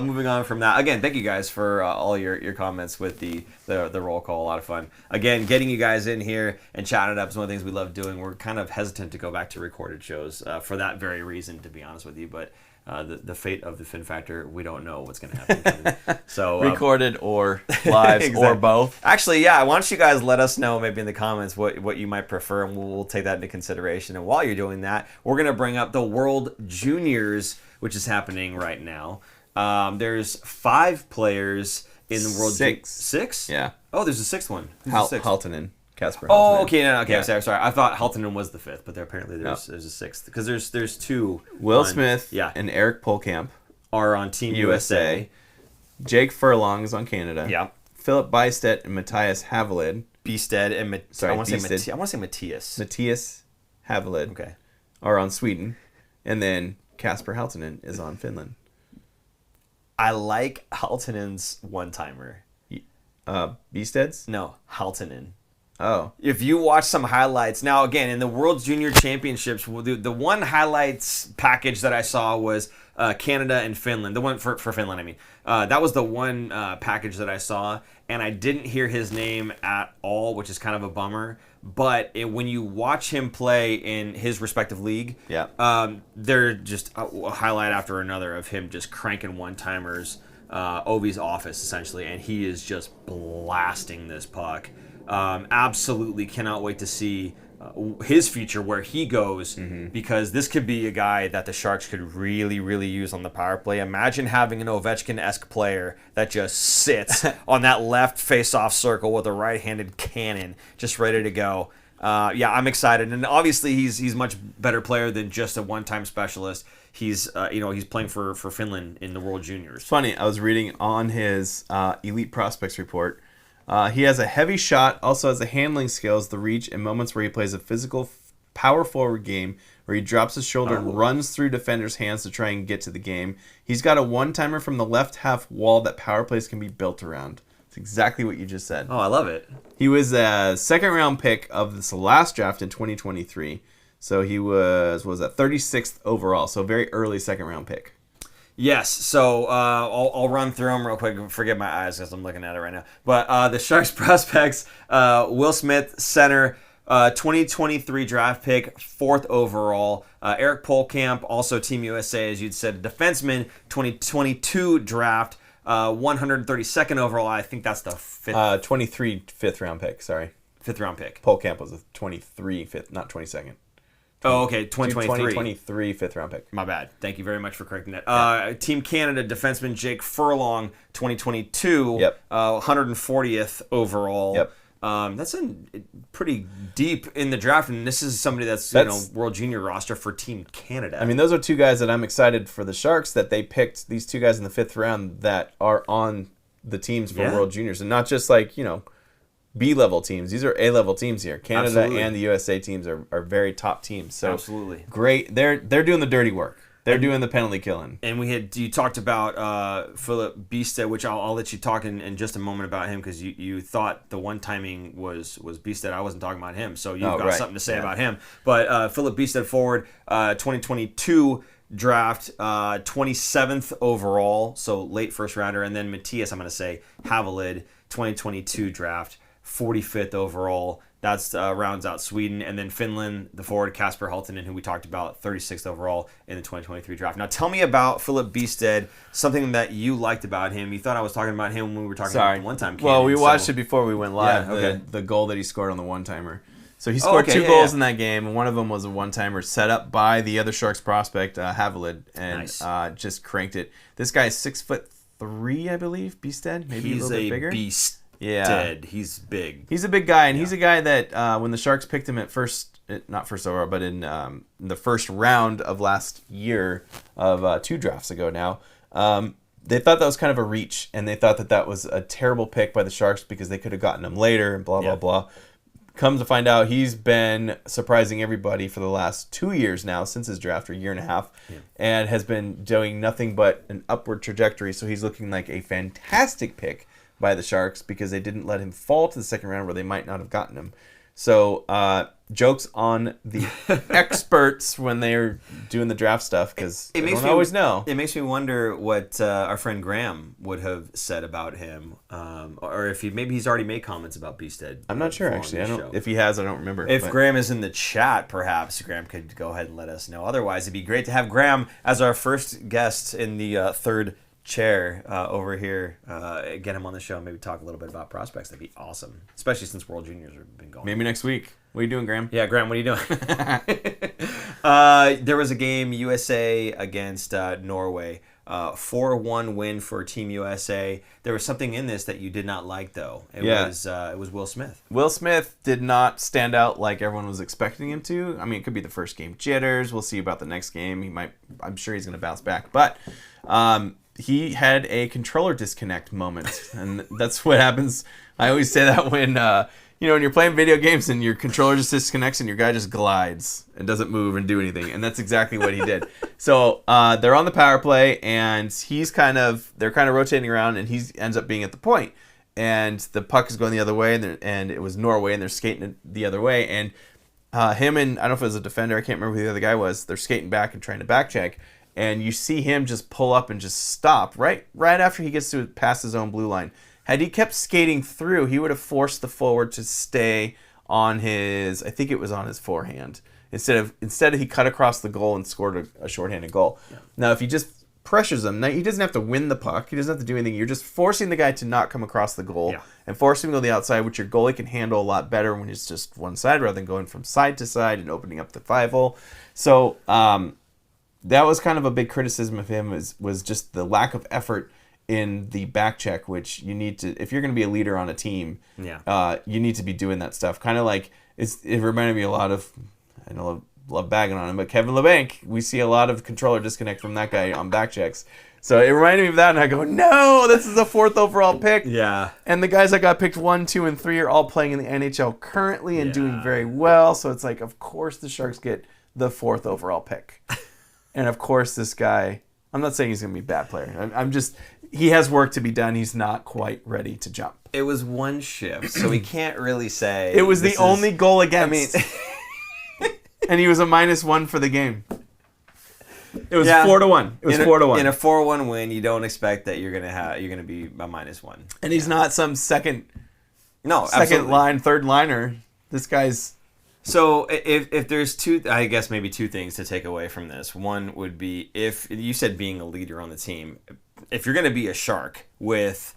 moving on from that. Again, thank you guys for all your comments with the roll call. A lot of fun. Again, getting you guys in here and chatting it up is one of the things we love doing. We're kind of hesitant to go back to recorded shows for that very reason, to be honest with you. But the fate of the Fin Factor, we don't know what's going to happen. So recorded or live exactly. Or both. Actually, yeah. Why don't you guys let us know maybe in the comments what you might prefer, and we'll take that into consideration. And while you're doing that, we're going to bring up the World Juniors, which is happening right now. There's 5 players in the World. 6. 6? Yeah. Oh, there's a 6th one. Haltinen. Casper. Oh, okay, no, okay. Yeah. Sorry. I thought Haltinen was the 5th, but apparently there's a 6th because there's 2. Will Smith, and Eric Polkamp are on Team USA. Jake Furlong is on Canada. Yeah. Philip Bystedt and Matthias Havelid. Biested and I want to say Matthias. Matthias Havelid. Okay. Are on Sweden, and then Casper Haltinen is on Finland. I like Haltinen's one-timer. Biested's? No, Haltinen. Oh. If you watch some highlights, now again, in the World Junior Championships, the one highlights package that I saw was Canada and Finland. The one for Finland, I mean. That was the one package that I saw, and I didn't hear his name at all, which is kind of a bummer. But when you watch him play in his respective league, they're just a highlight after another of him just cranking one-timers, Ovi's office, essentially, and he is just blasting this puck. Absolutely cannot wait to see his future, where he goes, because this could be a guy that the Sharks could really, really use on the power play. Imagine having an Ovechkin-esque player that just sits on that left face-off circle with a right-handed cannon, just ready to go. Yeah, I'm excited, and obviously he's much better player than just a one-time specialist. He's he's playing for Finland in the World Juniors. It's funny. I was reading on his Elite Prospects report. He has a heavy shot, also has the handling skills, the reach, and moments where he plays a physical power forward game where he drops his shoulder and runs through defenders' hands to try and get to the game. He's got a one-timer from the left half wall that power plays can be built around. It's exactly what you just said. Oh, I love it. He was a second-round pick of this last draft in 2023. So he was at 36th overall, so a very early second-round pick. Yes, so I'll run through them real quick. Forget my eyes because I'm looking at it right now. But the Sharks prospects, Will Smith, center, 2023 draft pick, 4th overall. Eric Polkamp, also Team USA, as you'd said, defenseman, 2022 draft, 132nd overall. I think that's the 23 fifth-round pick, sorry. 5th-round pick. Polkamp was a 23 fifth, not 22nd. Oh, okay, 2023. 2023 fifth-round pick. My bad. Thank you very much for correcting that. Team Canada defenseman Jake Furlong, 2022, 140th overall. Yep. That's pretty deep in the draft, and this is somebody that's World Junior roster for Team Canada. I mean, those are two guys that I'm excited for the Sharks that they picked, these two guys in the 5th round that are on the teams for World Juniors, and not just B-level teams. These are A-level teams here. Canada and the USA teams are very top teams. So absolutely great. They're doing the dirty work. They're doing the you killing. And you talked about Philip Beested, which I'll let you talk in just a moment about him, because you thought the one timing was Beested. I wasn't talking about him, so you've got something to say about him. But Philip Beested forward, 2022 draft, 27th overall, so late first rounder, and then Matthias, I'm going to say Havelid, 2022 draft, 45th overall. That's rounds out Sweden. And then Finland, the forward, Kasper Halttunen, who we talked about, 36th overall in the 2023 draft. Now tell me about Philip Beested, something that you liked about him. You thought I was talking about him when we were talking about the one-time cannon. Well, we watched it before we went live, the goal that he scored on the one-timer. So he scored two goals in that game, and one of them was a one-timer set up by the other Sharks prospect, Havelid, and just cranked it. This guy is 6'3", I believe, Beested, maybe a little bit bigger. He's a beast. Dead. He's big. He's a big guy, and he's a guy that when the Sharks picked him at not first overall, but in the first round of last year of 2 drafts ago now, they thought that was kind of a reach, and they thought that was a terrible pick by the Sharks because they could have gotten him later and blah, blah, blah. Come to find out, he's been surprising everybody for the last 2 years now, since his draft, or year and a half, and has been doing nothing but an upward trajectory, so he's looking like a fantastic pick by the Sharks because they didn't let him fall to the second round where they might not have gotten him. So jokes on the experts when they're doing the draft stuff because they don't always know. It makes me wonder what our friend Graham would have said about him, or if maybe he's already made comments about Beested. I'm not sure actually. If he has, I don't remember. If Graham is in the chat, perhaps Graham could go ahead and let us know. Otherwise, it'd be great to have Graham as our first guest in the third chair over here, get him on the show and maybe talk a little bit about prospects. That'd be awesome, especially since World Juniors have been going. Maybe next week. What are you doing, Graham? Yeah, Graham, what are you doing? There was a game, USA against Norway, 4-1 win for Team USA. There was something in this that you did not like, though. It was Will Smith. Will Smith did not stand out like everyone was expecting him to. I mean, it could be the first game jitters. We'll see about the next game. I'm sure he's going to bounce back, but he had a controller disconnect moment, and that's what happens. I always say that when when you're playing video games and your controller just disconnects and your guy just glides and doesn't move and do anything, and that's exactly what he did. So they're on the power play, and they're kind of rotating around, and he ends up being at the point, and the puck is going the other way, and it was Norway, and they're skating the other way, and him and I don't know if it was a defender, I can't remember who the other guy was. They're skating back and trying to back check. And you see him just pull up and just stop right after he gets to past his own blue line. Had he kept skating through, he would have forced the forward to stay on his, I think it was on his forehand. Instead he cut across the goal and scored a shorthanded goal. Yeah. Now, if he just pressures him. Now, he doesn't have to win the puck. He doesn't have to do anything. You're just forcing the guy to not come across the goal and forcing him to go to the outside, which your goalie can handle a lot better when it's just one side rather than going from side to side and opening up the 5-hole. So that was kind of a big criticism of him was just the lack of effort in the back check, which you need to, if you're going to be a leader on a team, you need to be doing that stuff. Kind of like, it reminded me a lot of, I love bagging on him, but Kevin LeBanc, we see a lot of controller disconnect from that guy on back checks. So it reminded me of that, and I go, no, this is a 4th overall pick. Yeah. And the guys that got picked 1, 2, and 3 are all playing in the NHL currently and doing very well. So it's like, of course the Sharks get the 4th overall pick. And of course this guy, I'm not saying he's going to be a bad player. I'm just, he has work to be done. He's not quite ready to jump. It was one shift, so we can't really say. It was the only goal against. I mean, and he was a -1 for the game. It was 4-1. It was 4-1. In a 4-1 win, you don't expect that you're gonna be a -1. And he's not some second absolutely. line, third liner. This guy's. So if there's I guess maybe two things to take away from this. One would be, if you said being a leader on the team, if you're gonna be a Shark with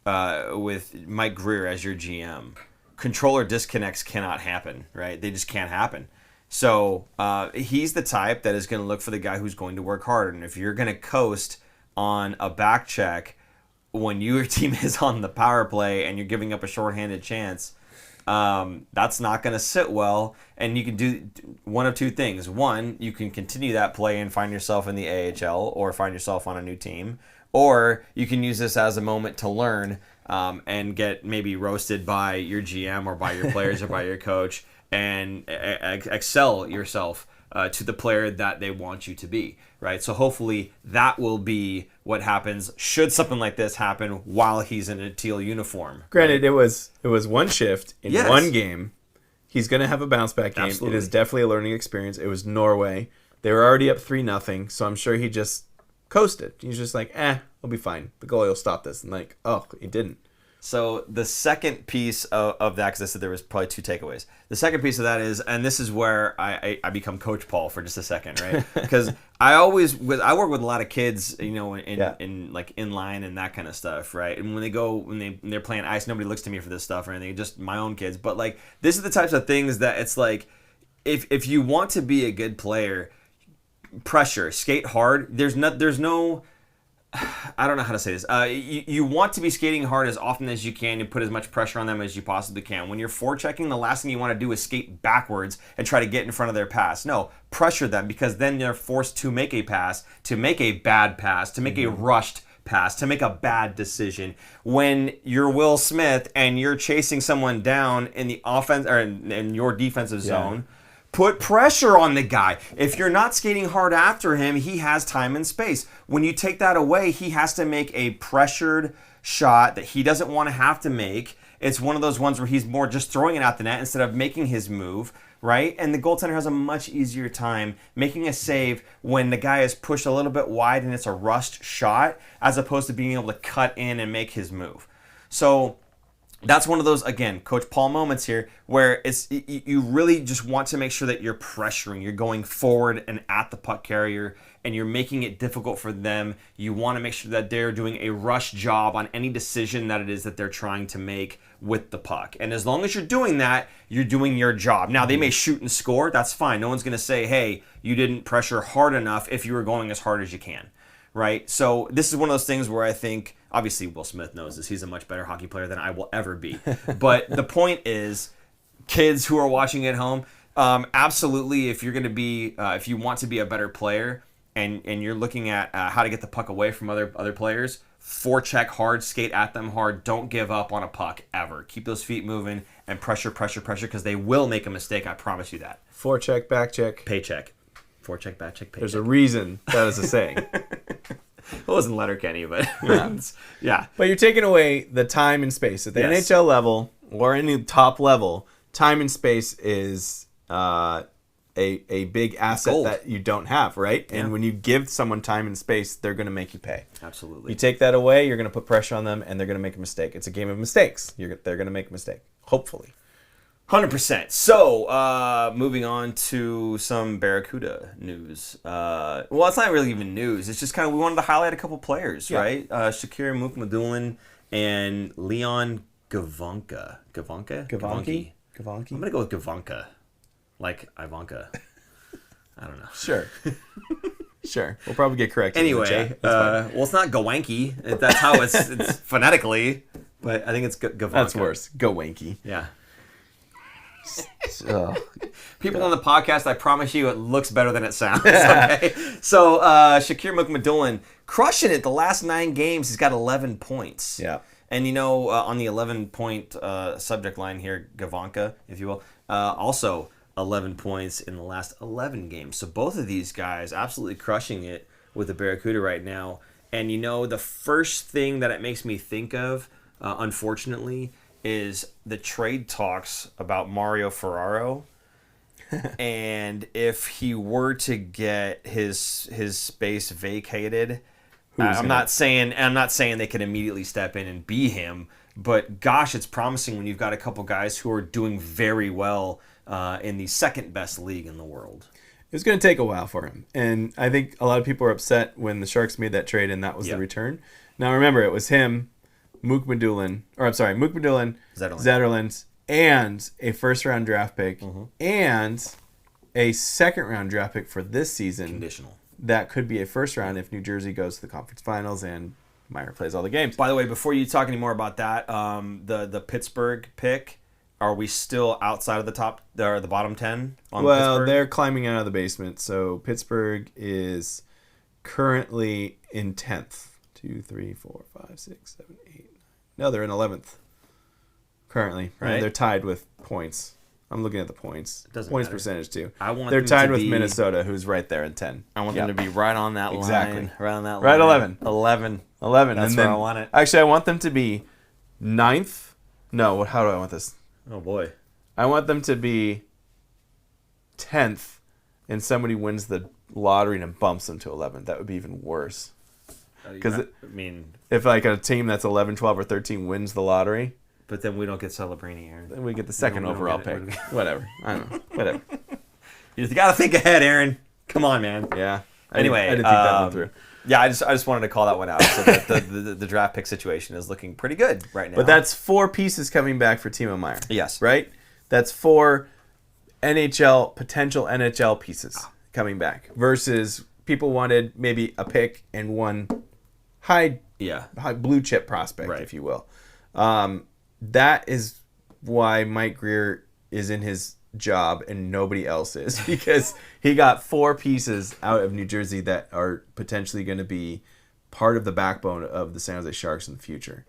Mike Greer as your GM, controller disconnects cannot happen, right? They just can't happen. So he's the type that is going to look for the guy who's going to work hard. And if you're going to coast on a back check when your team is on the power play and you're giving up a shorthanded chance, that's not going to sit well. And you can do one of two things. One, you can continue that play and find yourself in the AHL or find yourself on a new team. Or you can use this as a moment to learn and get maybe roasted by your GM or by your players or by your coach, and excel yourself to the player that they want you to be, right? So hopefully that will be what happens should something like this happen while he's in a teal uniform. Granted, it was one shift in one game. He's going to have a bounce back game. Absolutely. It is definitely a learning experience. It was Norway. They were already up 3-0, so I'm sure he just coasted. He's just like, I'll be fine. The goalie will stop this. And like, oh, he didn't. So the second piece of that, because I said there was probably two takeaways. The second piece of that is, and this is where I become Coach Paul for just a second, right? Because I work with a lot of kids, in like inline and that kind of stuff, right? And when they're playing ice, nobody looks to me for this stuff or anything, just my own kids. But like, this is the types of things that it's like, if you want to be a good player, pressure, skate hard. There's no. I don't know how to say this. You want to be skating hard as often as you can and put as much pressure on them as you possibly can. When you're forechecking, the last thing you want to do is skate backwards and try to get in front of their pass. No, pressure them, because then they're forced to make a pass, to make a bad pass, to make a rushed pass, to make a bad decision. When you're Will Smith and you're chasing someone down in the offense or in your defensive zone, put pressure on the guy. If you're not skating hard after him, he has time and space. When you take that away, he has to make a pressured shot that he doesn't want to have to make. It's one of those ones where he's more just throwing it at the net instead of making his move, right? And the goaltender has a much easier time making a save when the guy is pushed a little bit wide and it's a rushed shot, as opposed to being able to cut in and make his move. So that's one of those, again, Coach Paul moments here, where it's you really just want to make sure that you're pressuring, you're going forward and at the puck carrier, and you're making it difficult for them. You want to make sure that they're doing a rush job on any decision that it is that they're trying to make with the puck. And as long as you're doing that, you're doing your job. Now, they may shoot and score. That's fine. No one's going to say, hey, you didn't pressure hard enough if you were going as hard as you can, right? So this is one of those things where I think, obviously, Will Smith knows this. He's a much better hockey player than I will ever be. But the point is, kids who are watching at home, absolutely, if you're going to be, if you want to be a better player, and you're looking at how to get the puck away from other players, forecheck hard, skate at them hard. Don't give up on a puck ever. Keep those feet moving and pressure, because they will make a mistake. I promise you that. Forecheck, backcheck, paycheck. Forecheck, backcheck, paycheck. There's a reason that is a saying. It wasn't Letterkenny, but yeah. But you're taking away the time and space at the NHL level or any top level. Time and space is a big asset that you don't have, right? Yeah. And when you give someone time and space, they're going to make you pay. Absolutely. You take that away, you're going to put pressure on them, and they're going to make a mistake. It's a game of mistakes. They're going to make a mistake, hopefully. 100%. So, moving on to some Barracuda news. Well, it's not really even news. It's just kind of, we wanted to highlight a couple players, right? Shakir Mukmadulin and Leon Gavanka. Gavanki? I'm going to go with Gavanka. Like Ivanka. I don't know. Sure. Sure. We'll probably get corrected. Anyway, well, it's not Gawanky. That's how it's phonetically. But I think it's Gavanka. That's worse. Gawanky. Yeah. People on the podcast, I promise you, it looks better than it sounds. Okay, so Shakir Mukmadulin crushing it the last 9 games. He's got 11 points. Yeah, and on the 11-point subject line here, Gavanka, if you will, also 11 points in the last 11 games. So both of these guys absolutely crushing it with the Barracuda right now. And the first thing that it makes me think of, unfortunately, is the trade talks about Mario Ferraro. And if he were to get his space vacated, I'm not saying they can immediately step in and be him, but gosh, it's promising when you've got a couple guys who are doing very well in the second best league in the world. It was going to take a while for him, and I think a lot of people were upset when the Sharks made that trade and that was the return. Now remember, it was him, Mukmadulin, Zetterlund, and a first-round draft pick, and a second-round draft pick for this season. Conditional. That could be a first-round if New Jersey goes to the conference finals and Meyer plays all the games. By the way, before you talk any more about that, the Pittsburgh pick, are we still outside of the bottom 10 on Pittsburgh? They're climbing out of the basement, so Pittsburgh is currently in 10th. 2, 3, 4, 5, 6, 7, 8, 9. No, they're in 11th currently. Right? They're tied with points. I'm looking at the points. Points matter. Percentage too. They're tied with Minnesota, who's right there in 10. I want them to be right on that line. Right on that line. Right 11. 11. That's where I want it. Actually, I want them to be 9th. No, how do I want this? Oh boy. I want them to be 10th, and somebody wins the lottery and bumps them to 11th. That would be even worse. Because if like a team that's 11, 12, or 13 wins the lottery, but then we don't get Celebrini, Aaron. Then we get the second overall pick. Whatever. I don't know. Whatever. You just gotta think ahead, Aaron. Come on, man. Yeah. Anyway, I didn't think that one through. Yeah, I just wanted to call that one out. So the draft pick situation is looking pretty good right now. But that's 4 pieces coming back for Timo Meier. Yes. Right? That's 4 potential NHL pieces coming back versus people wanted maybe a pick and 1 high blue chip prospect, if you will. That is why Mike Grier is in his job and nobody else is, because he got 4 pieces out of New Jersey that are potentially going to be part of the backbone of the San Jose Sharks in the future.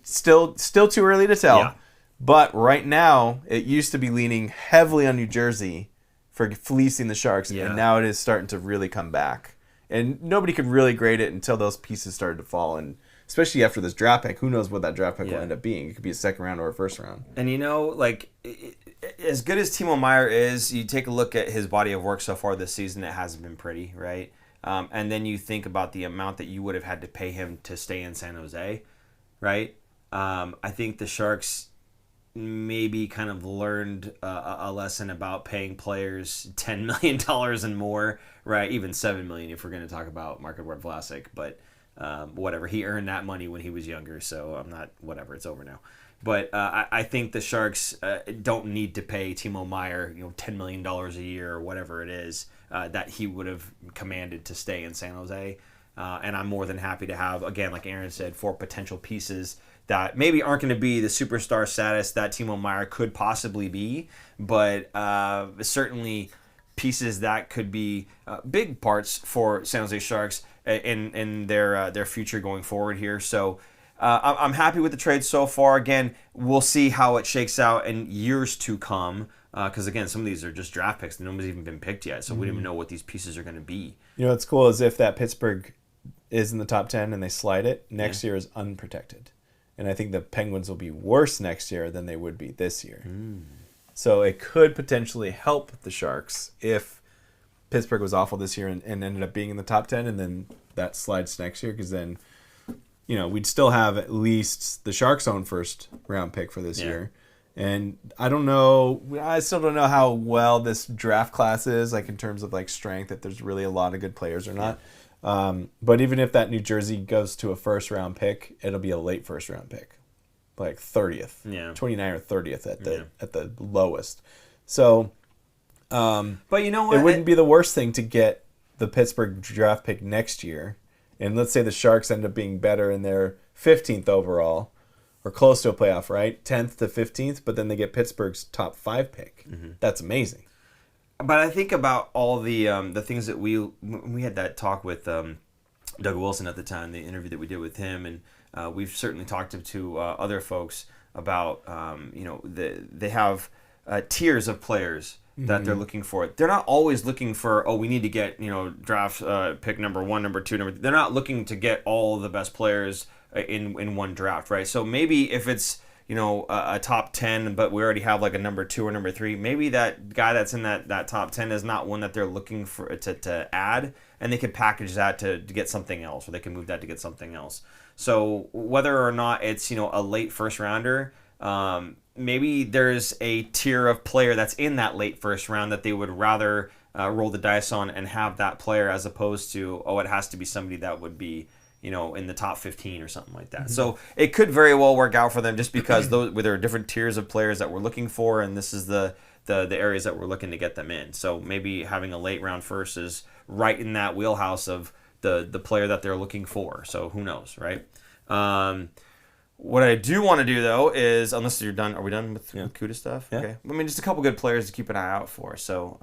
Still too early to tell, but right now it used to be leaning heavily on New Jersey for fleecing the Sharks, and now it is starting to really come back. And nobody could really grade it until those pieces started to fall, and especially after this draft pick, who knows what that draft pick will end up being. It could be a second round or a first round. And as good as Timo Meier is, you take a look at his body of work so far this season, it hasn't been pretty, right? And then you think about the amount that you would have had to pay him to stay in San Jose, right? I think the Sharks maybe kind of learned a lesson about paying players $10 million and more, right? Even $7 million if we're going to talk about Mark-Edouard Vlasic, but whatever. He earned that money when he was younger, so I'm not, whatever, it's over now. But I think the Sharks don't need to pay Timo Meier, $10 million a year or whatever it is that he would have commanded to stay in San Jose. And I'm more than happy to have, again, like Aaron said, 4 potential pieces that maybe aren't going to be the superstar status that Timo Meier could possibly be, but certainly pieces that could be big parts for San Jose Sharks in their future going forward here. So I'm happy with the trade so far. Again, we'll see how it shakes out in years to come, because again, some of these are just draft picks. Nobody's even been picked yet, so we don't even know what these pieces are going to be. What's cool is if that Pittsburgh is in the top 10 and they slide it, next year is unprotected. And I think the Penguins will be worse next year than they would be this year. So it could potentially help the Sharks if Pittsburgh was awful this year and ended up being in the top 10, and then that slides next year, because then we'd still have at least the Sharks' own first round pick for this year. And I still don't know how well this draft class is, like in terms of like strength, if there's really a lot of good players or not. But even if that New Jersey goes to a first round pick, it'll be a late first round pick, like 30th, 29 or 30th at the lowest. So, but you know what? It wouldn't be the worst thing to get the Pittsburgh draft pick next year. And let's say the Sharks end up being better in their 15th overall, or close to a playoff, right? 10th to 15th, but then they get Pittsburgh's top 5 pick. Mm-hmm. That's amazing. But I think about all the things that we had that talk with Doug Wilson at the time, the interview that we did with him, and we've certainly talked to other folks about they have tiers of players that they're looking for. They're not always looking for, we need to get, draft pick number 1, number 2, number 3. They're not looking to get all the best players in one draft, right? So maybe if it's, a top 10, but we already have like a number 2 or number 3, maybe that guy that's in that top 10 is not one that they're looking for to add, and they could package that to get something else, or they can move that to get something else. So whether or not it's, a late first rounder, maybe there's a tier of player that's in that late first round that they would rather roll the dice on and have that player, as opposed to, it has to be somebody that would be, in the top 15 or something like that. Mm-hmm. So it could very well work out for them, just because there are different tiers of players that we're looking for, and this is the areas that we're looking to get them in. So maybe having a late round first is right in that wheelhouse of the player that they're looking for. So who knows, right? What I do want to do, though, is, unless you're done, are we done with CUDA stuff? Yeah. Okay. I mean, just a couple good players to keep an eye out for. So,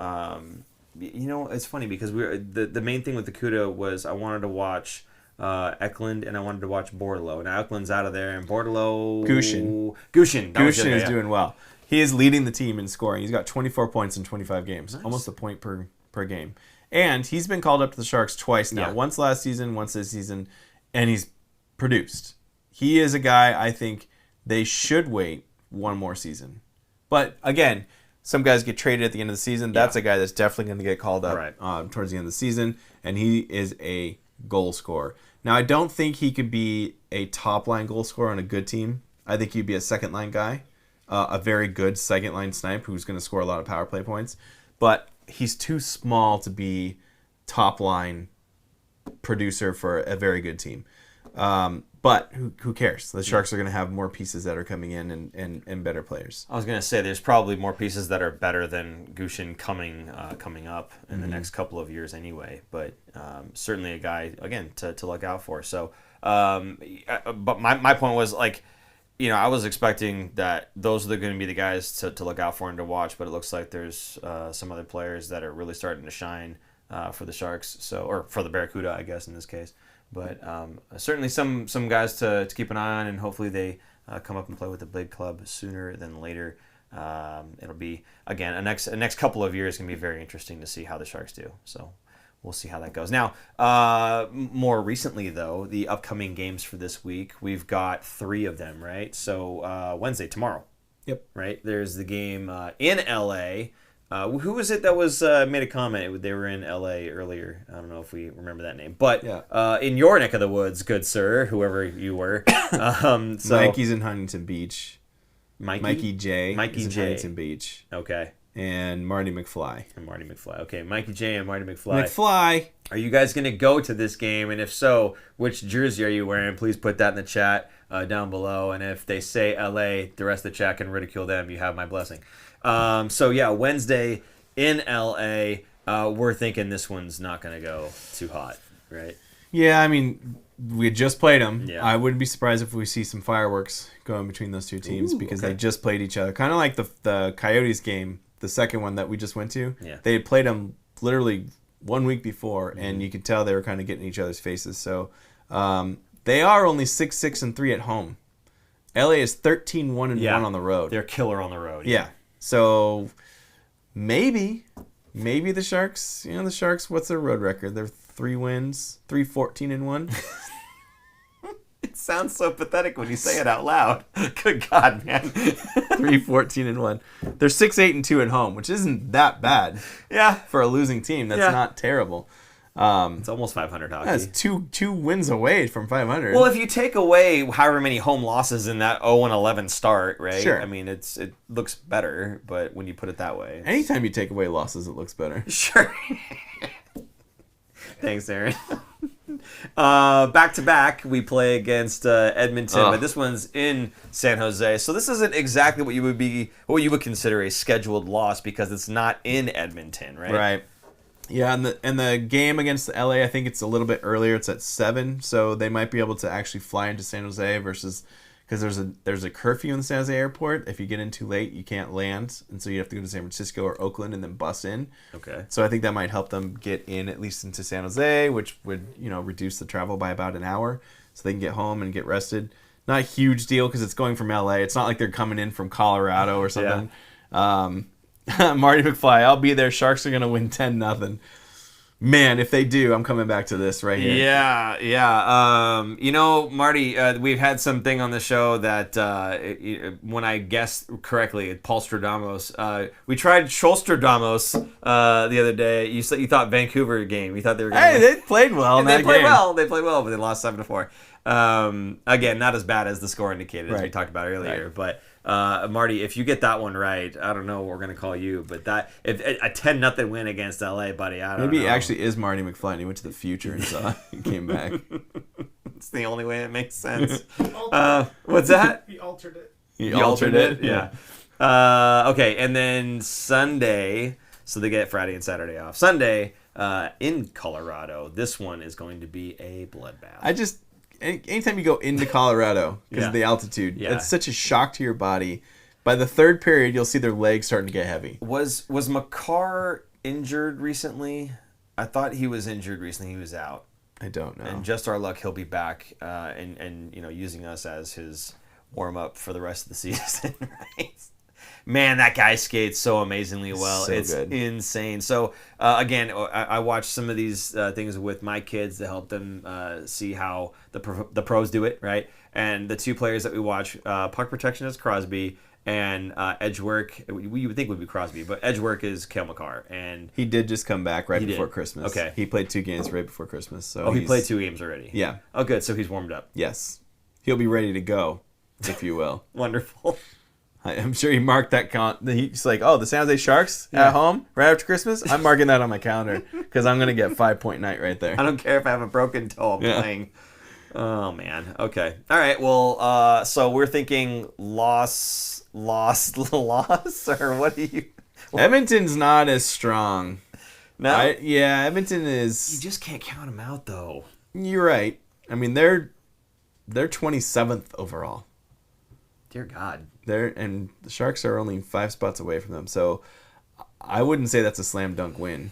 it's funny because the main thing with the CUDA was I wanted to watch Eklund and I wanted to watch Bordelot. Now Eklund's out of there, and Bordelot... Gushin is doing well. He is leading the team in scoring. He's got 24 points in 25 games. Nice. Almost a point per game. And he's been called up to the Sharks twice now. Yeah. Once last season, once this season, and he's produced. He is a guy I think they should wait one more season. But again, some guys get traded at the end of the season. That's a guy that's definitely going to get called up towards the end of the season, and he is a goal scorer. Now, I don't think he could be a top-line goal scorer on a good team. I think he'd be a second-line guy, a very good second-line snipe who's going to score a lot of power play points. But he's too small to be top-line producer for a very good team. But who cares? The Sharks are going to have more pieces that are coming in and better players. I was going to say there's probably more pieces that are better than Gushin coming up in the next couple of years anyway. But certainly a guy, again, to look out for. So, but my point was, like, I was expecting that those are going to be the guys to look out for and to watch. But it looks like there's some other players that are really starting to shine for the Sharks. Or for the Barracuda, I guess, in this case. But certainly some guys to keep an eye on, and hopefully they come up and play with the big club sooner than later. It'll be, again, a next couple of years going to be very interesting to see how the Sharks do. So we'll see how that goes. Now, more recently, though, the upcoming games for this week, we've got 3 of them, right? So Wednesday, tomorrow. Yep. Right? There's the game in L.A., who was it that was made a comment? They were in L.A. earlier. I don't know if we remember that name. But in your neck of the woods, good sir, whoever you were. Mikey's in Huntington Beach. Mikey J. In Huntington Beach. Okay. And Marty McFly. Okay, Mikey J and Marty McFly. McFly. Are you guys going to go to this game? And if so, which jersey are you wearing? Please put that in the chat down below. And if they say L.A., the rest of the chat can ridicule them. You have my blessing. Wednesday in LA, we're thinking this one's not going to go too hot, right? Yeah, I mean, we had just played them. Yeah. I wouldn't be surprised if we see some fireworks going between those two teams because they just played each other. Kind of like the Coyotes game, the second one that we just went to. Yeah. They had played them literally 1 week before, and you could tell they were kind of getting in each other's faces. So they are only 6-6-3 at home. LA is 13-1-1 on the road. They're killer on the road. Yeah. So maybe the Sharks, the Sharks, what's their road record? They're 3 wins, 3-14-1. It sounds so pathetic when you say it out loud. Good God, man. 3-14-1. They're 6-8-2 at home, which isn't that bad. Yeah. For a losing team. That's not terrible. It's almost 500 hockey. That's two wins away from 500. Well, if you take away however many home losses in that 0-11 start, right? Sure. I mean, it looks better, but when you put it that way. Anytime you take away losses, it looks better. Sure. Thanks, Aaron. Back to back, we play against Edmonton, but this one's in San Jose. So this isn't exactly what you would consider a scheduled loss because it's not in Edmonton, right? Right. Yeah, and the game against LA, I think it's a little bit earlier. It's at 7, so they might be able to actually fly into San Jose versus because there's a curfew in the San Jose airport. If you get in too late, you can't land, and so you have to go to San Francisco or Oakland and then bus in. Okay. So I think that might help them get in at least into San Jose, which would reduce the travel by about an hour, so they can get home and get rested. Not a huge deal because it's going from LA. It's not like they're coming in from Colorado or something. Yeah. Marty McFly, I'll be there. Sharks are gonna win 10-0. Man, if they do, I'm coming back to this right here. Yeah. Marty, we've had something on the show that when I guessed correctly, Paul Stradamus. We tried Sholl the other day. You thought Vancouver game. You thought they were. They played well. They played well. They played well, but they lost 7-4. Again, not as bad as the score indicated, as we talked about earlier, right. But. Marty, if you get that one right, I don't know what we're gonna call you, but that if a 10-0 win against LA, buddy, I don't know. Maybe it actually is Marty McFly and he went to the future and saw and came back. It's the only way it makes sense. What's that? He altered it. He altered it? Yeah. Okay, and then Sunday, so they get Friday and Saturday off. Sunday, in Colorado, this one is going to be a bloodbath. Anytime you go into Colorado because of the altitude, it's such a shock to your body. By the third period, you'll see their legs starting to get heavy. Was Makar injured recently? I thought he was injured recently. He was out. I don't know. And just our luck, he'll be back and using us as his warm up for the rest of the season. Right? Man, that guy skates so amazingly well. It's good. Insane. So, again, I watched some of these things with my kids to help them see how the pros do it, right? And the two players that we watch, puck protection is Crosby, and edge work, we would think would be Crosby, but edge work is Cale Makar. And he did just come back before Christmas. Okay. He played 2 games right before Christmas. So he played 2 games already? Yeah. Oh, good. So he's warmed up. Yes. He'll be ready to go, if you will. Wonderful. I'm sure he marked that he's like, the San Jose Sharks at home right after Christmas. I'm marking that on my calendar because I'm gonna get 5-point night right there. I don't care if I have a broken toe. I'm playing. Oh man. Okay. All right. Well, so we're thinking loss, or what do you? Edmonton's not as strong. No. Edmonton is. You just can't count them out, though. You're right. I mean, they're 27th overall. Dear God. And the Sharks are only 5 spots away from them, so I wouldn't say that's a slam dunk win.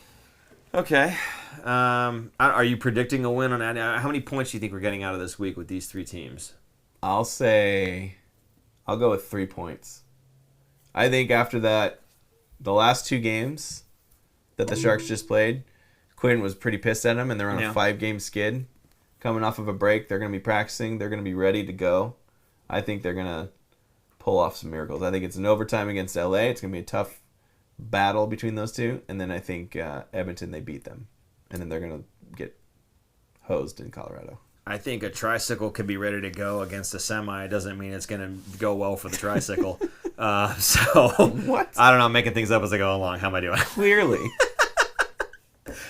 Okay. Are you predicting a win on that? How many points do you think we're getting out of this week with these 3 teams? I'll go with 3 points. I think after that, the last 2 games that the Sharks just played, Quinn was pretty pissed at them, and they're on a 5-game skid. Coming off of a break, they're going to be practicing. They're going to be ready to go. I think they're going to pull off some miracles. I think it's an overtime against LA. It's going to be a tough battle between those two. And then I think Edmonton, they beat them. And then they're going to get hosed in Colorado. I think a tricycle could be ready to go against a semi. It doesn't mean it's going to go well for the tricycle. What? I don't know. I'm making things up as I go along. How am I doing? Clearly.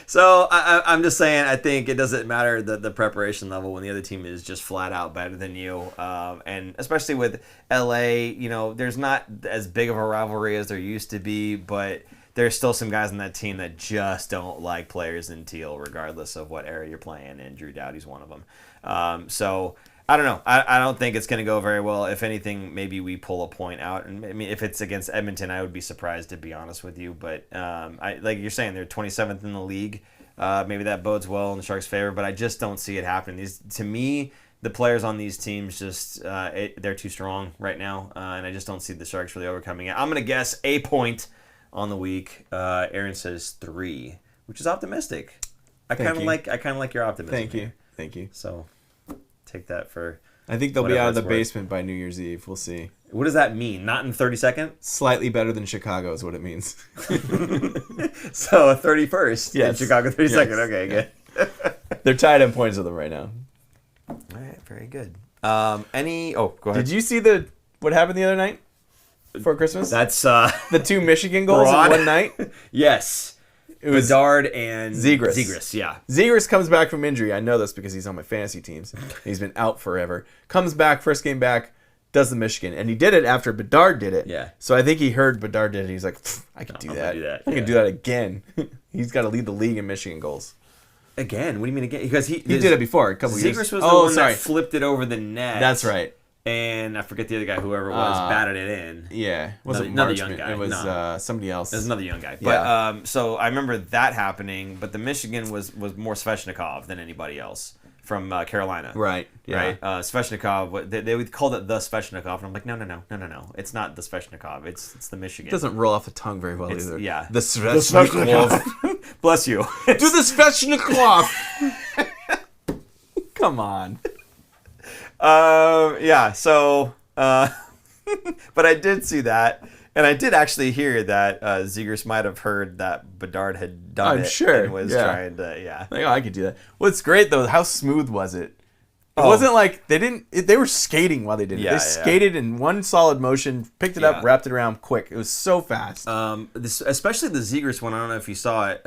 So I'm just saying, I think it doesn't matter the preparation level when the other team is just flat out better than you. And especially with LA, there's not as big of a rivalry as there used to be, but there's still some guys on that team that just don't like players in teal, regardless of what era you're playing, and Drew Doughty's one of them. So I don't know. I don't think it's going to go very well. If anything, maybe we pull a point out. And I mean, if it's against Edmonton, I would be surprised, to be honest with you. But like you're saying, they're 27th in the league. Maybe that bodes well in the Sharks' favor, but I just don't see it happening. To me, the players on these teams they're too strong right now, and I just don't see the Sharks really overcoming it. I'm going to guess a point on the week. Aaron says 3, which is optimistic. I kind of like your optimism. Thank you. So take that for. I think they'll be out of the basement by New Year's Eve. We'll see. What does that mean? Not in 32nd? Slightly better than Chicago is what it means. So a 31st in Chicago 32nd. Yes. Okay, good. They're tied in points with them right now. All right, very good. Go ahead. Did you see what happened the other night before Christmas? That's the 2 Michigan goals in one night. Yes. It was Bedard and Zegras, yeah. Zegras comes back from injury. I know this because he's on my fantasy teams. He's been out forever. Comes back, first game back, does the Michigan. And he did it after Bedard did it. Yeah. So I think he heard Bedard did it. He's like, I can do that. I can do that again. He's got to lead the league in Michigan goals. Again? What do you mean again? Because he did it before a couple years. Zegras was the one that flipped it over the net. That's right. And I forget the other guy, whoever it was, batted it in. Yeah. It wasn't another young guy. It was somebody else. It was another young guy. Yeah. But so I remember that happening, but the Michigan was more Sveshnikov than anybody else from Carolina. Right. Yeah. Right? Sveshnikov, they would call it the Sveshnikov, and I'm like, no. It's not the Sveshnikov. It's the Michigan. It doesn't roll off the tongue very well either. Yeah. The Sveshnikov. Bless you. Do the Sveshnikov. Come on. Yeah, so, but I did see that, and I did actually hear that Zegras might have heard that Bedard had done I'm it. sure. And was trying to, Like, I could do that. What's great, though, how smooth was it? It wasn't like they were skating while they did it. They skated in one solid motion, picked it up, wrapped it around quick. It was so fast. Especially the Zegras one, I don't know if you saw it,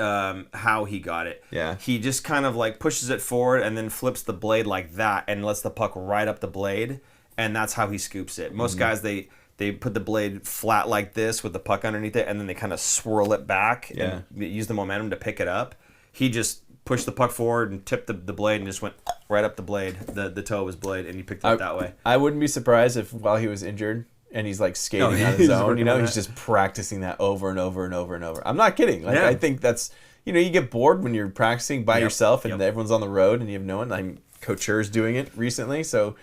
how he got it. Yeah. He just kind of like pushes it forward and then flips the blade like that and lets the puck right up the blade, and that's how he scoops it. Most guys, they put the blade flat like this with the puck underneath it, and then they kind of swirl it back and use the momentum to pick it up. He just pushed the puck forward and tipped the blade and just went right up the blade, the toe of his blade, and he picked it up that way. I wouldn't be surprised if while he was injured and he's like skating on his own, he's just practicing that over and over and over and over. I'm not kidding. Like I think that's, you get bored when you're practicing by yourself and everyone's on the road and you have no one. I'm Couture's doing it recently, so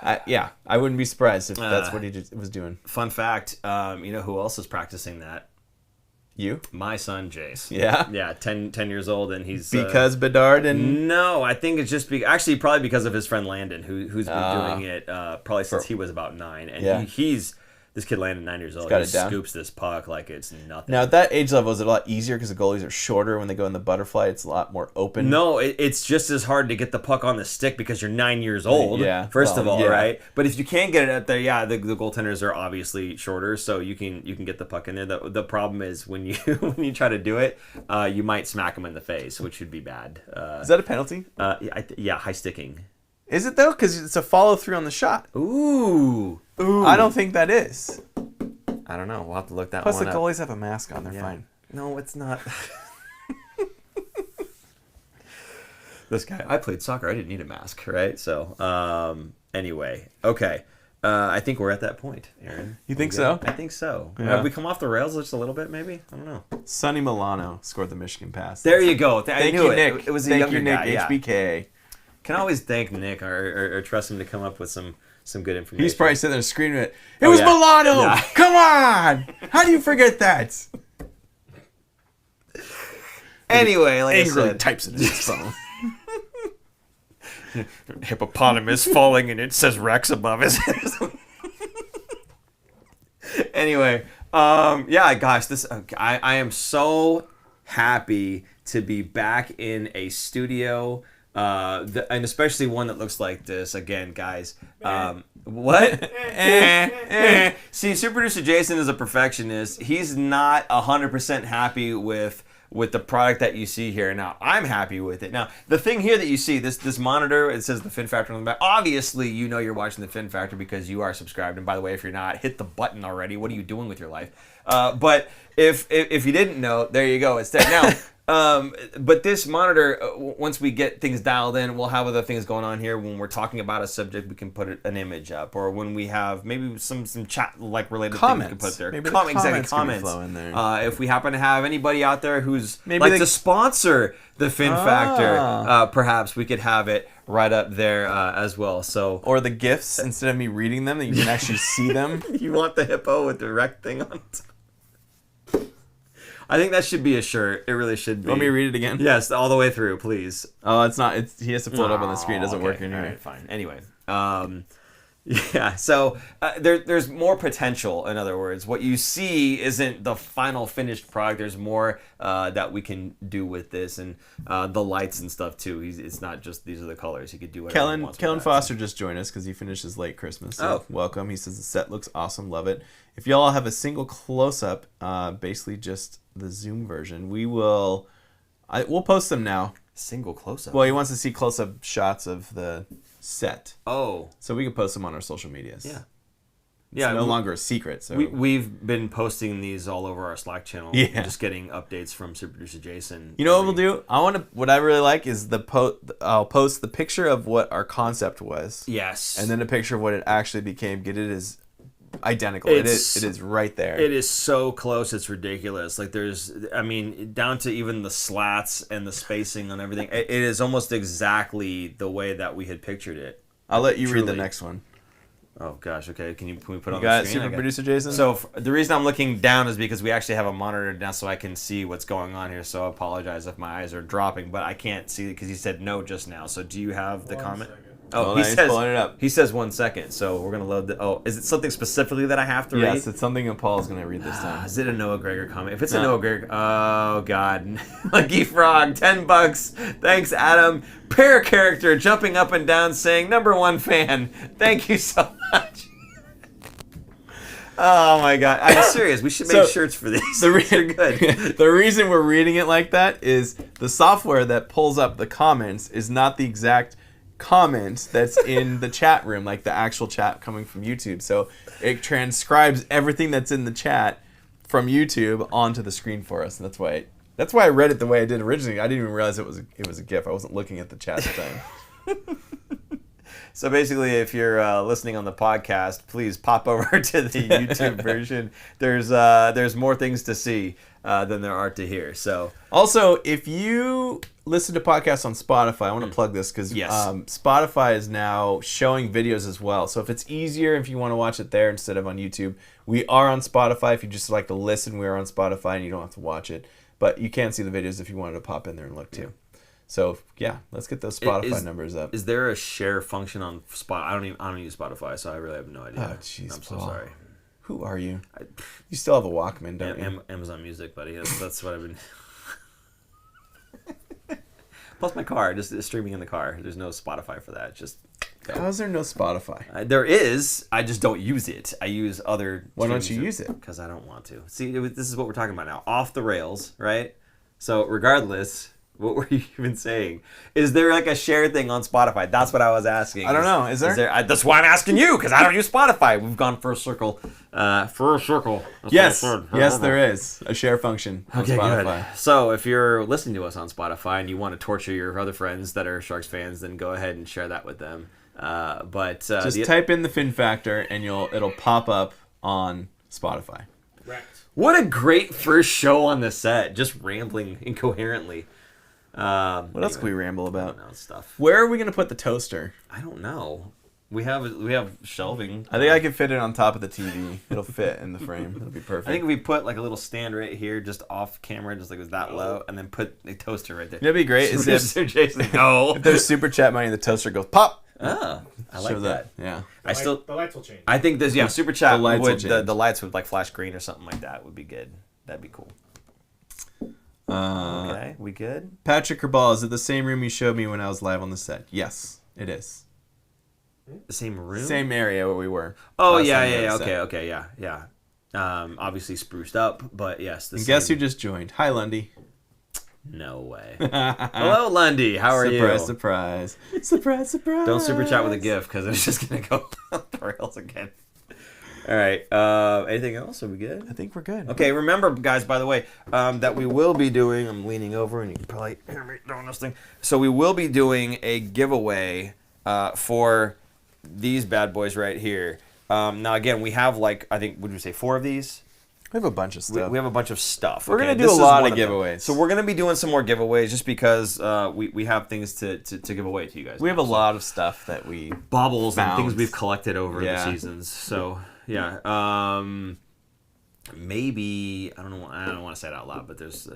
I wouldn't be surprised if that's what he was doing. Fun fact, you know who else is practicing that? You? My son, Jace. Yeah? Yeah, 10 years old, and he's... Because Bedard and... No, I think it's just... actually, probably because of his friend Landon, who's been doing it probably since he was about 9. And he's... This kid Landon, 9 years old, he scoops this puck like it's nothing. Now, at that age level, is it a lot easier because the goalies are shorter when they go in the butterfly? It's a lot more open? No, it's just as hard to get the puck on the stick because you're 9 years old, first of all, right? But if you can't get it up there, the goaltenders are obviously shorter, so you can get the puck in there. The problem is when you when you try to do it, you might smack them in the face, which would be bad. Is that a penalty? High sticking. Is it, though? Because it's a follow-through on the shot. Ooh. I don't think that is. I don't know. We'll have to look that one up. Plus, the goalies have a mask on. They're fine. No, it's not. This guy. I played soccer. I didn't need a mask, right? So, anyway. Okay. I think we're at that point, Aaron. You think so? I think so. Yeah. Have we come off the rails just a little bit, maybe? I don't know. Sonny Milano scored the Michigan pass. There you go. Thank you, Nick. It was a Thank younger you, Nick. guy, HBK. Can always thank Nick or trust him to come up with some good information. He's probably sitting there screaming it. It was Milano! Yeah. Come on! How do you forget that? Anyway, like angrily I said, types it in his phone. Hippopotamus falling and it says Rex above his head. Anyway, gosh, this I am so happy to be back in a studio. And especially one that looks like this again, guys. What? See, Super Producer Jason is a perfectionist. He's not 100% happy with the product that you see here. Now, I'm happy with it. Now, the thing here that you see, this monitor, it says the Fin Factor on the back. Obviously, you know you're watching the Fin Factor because you are subscribed. And by the way, if you're not, hit the button already. What are you doing with your life? But if you didn't know, there you go. It's there now. But this monitor, once we get things dialed in, we'll have other things going on here. When we're talking about a subject, we can put an image up, or when we have maybe some chat like related comments. things we can put there. Maybe Comments. Flow in there. If we happen to have anybody out there who's to sponsor the Fin Factor, perhaps we could have it right up there as well. So, or the GIFs instead of me reading them, that you can actually see them. You want the hippo with the wreck thing on it? I think that should be a shirt. It really should be. Want me to read it again? Yes, all the way through, please. Oh, it's not. He has to pull it up on the screen. It doesn't work in here. All right, fine. Anyway, Yeah, so there's more potential. In other words, what you see isn't the final finished product. There's more that we can do with this, and the lights and stuff too. It's not just these are the colors. He could do whatever he wants. Kellen Foster just joined us because he finished his late Christmas. So welcome. He says the set looks awesome. Love it. If y'all have a single close up, basically just the zoom version, we'll post them now. Single close up. Well, he wants to see close up shots of the set. Oh. So we can post them on our social medias. Yeah. It's no longer a secret. So we've been posting these all over our Slack channel. Yeah. Just getting updates from Super Producer Jason. You know what we'll do? What I really like is I'll post the picture of what our concept was. Yes. And then a picture of what it actually became. Get it as identical. It is right there. It is so close. It's ridiculous. Like down to even the slats and the spacing on everything. It is almost exactly the way that we had pictured it. I'll let you read the next one. Oh gosh. Okay. Can we put it on the the screen? Super Producer Jason. So the reason I'm looking down is because we actually have a monitor down, so I can see what's going on here. So I apologize if my eyes are dropping, but I can't see it because he said no just now. So do you have the comment? Second. Oh, he's pulling it up. He says 1 second, so we're gonna load the. Oh, is it something specifically that I have to read? Yes, it's something that Paul's gonna read this time. Is it a Noah Gregor comment? If it's a Noah Gregor, oh god, Lucky Frog, $10. Thanks, Adam. Pair character jumping up and down, saying #1 fan. Thank you so much. Oh my god, I'm serious. We should make shirts for these. They're good. The reason we're reading it like that is the software that pulls up the comments is not the exact comment that's in the chat room, like the actual chat coming from YouTube. So it transcribes everything that's in the chat from YouTube onto the screen for us, and that's why I read it the way I did originally. I didn't even realize it was a GIF. I wasn't looking at the chat at the time. So basically, if you're listening on the podcast, please pop over to the YouTube version. There's more things to see than there are to hear. So also, if you listen to podcasts on Spotify, I want to plug this because Spotify is now showing videos as well. So if it's easier, if you want to watch it there instead of on YouTube, we are on Spotify. If you just like to listen, we are on Spotify, and you don't have to watch it. But you can see the videos if you wanted to pop in there and look too. So yeah, let's get those Spotify numbers up. Is there a share function on Spotify? I don't use Spotify, so I really have no idea. Oh jeez, I'm so sorry. Who are you? You still have a Walkman, don't you? Amazon Music, buddy. That's what I've been. Plus my car, just streaming in the car. There's no Spotify for that. Just how is there no Spotify? There is. I just don't use it. I use other. Why don't you use it? Because I don't want to. See, this is what we're talking about now. Off the rails, right? So regardless. What were you even saying? Is there like a share thing on Spotify? That's what I was asking. I don't know. Is there? That's why I'm asking you, because I don't use Spotify. We've gone full circle. Yes, there is a share function on Spotify. Good. So if you're listening to us on Spotify and you want to torture your other friends that are Sharks fans, then go ahead and share that with them. Just type in the Fin Factor and it'll pop up on Spotify. Right. What a great first show on the set. Just rambling incoherently. What else can we ramble about? Stuff. Where are we going to put the toaster? I don't know. We have shelving. I think I can fit it on top of the TV. It'll fit in the frame. It'll be perfect. I think if we put like a little stand right here, just off camera, just like it was that low, and then put the toaster right there. That'd be great. If there's super chat money, the toaster goes pop. Oh, I like that. Yeah. The lights will change. I think there's super chat. The lights would like flash green or something like that. Would be good. That'd be cool. Okay, we good? Patrick Kerbal, is it the same room you showed me when I was live on the set? Yes, it is. The same room? Same area where we were. Oh, yeah. Okay, yeah. Obviously spruced up, but yes. And guess who just joined? Hi, Lundy. No way. Hello, Lundy. How are you? Surprise. Surprise. Don't super chat with a GIF, because it's just going to go off the rails again. All right. Anything else? Are we good? I think we're good. Okay. Remember, guys, by the way, that we will be doing. I'm leaning over, and you can probably hear me doing this thing. So we will be doing a giveaway for these bad boys right here. Now, again, we have I think, would you say 4 of these? We have a bunch of stuff. We have a bunch of stuff. We're going to do a lot of giveaways. So we're going to be doing some more giveaways just because we have things to give away to you guys. We have a lot of stuff that we baubles found. and things we've collected over the seasons. So yeah, maybe I don't want to say it out loud, but there's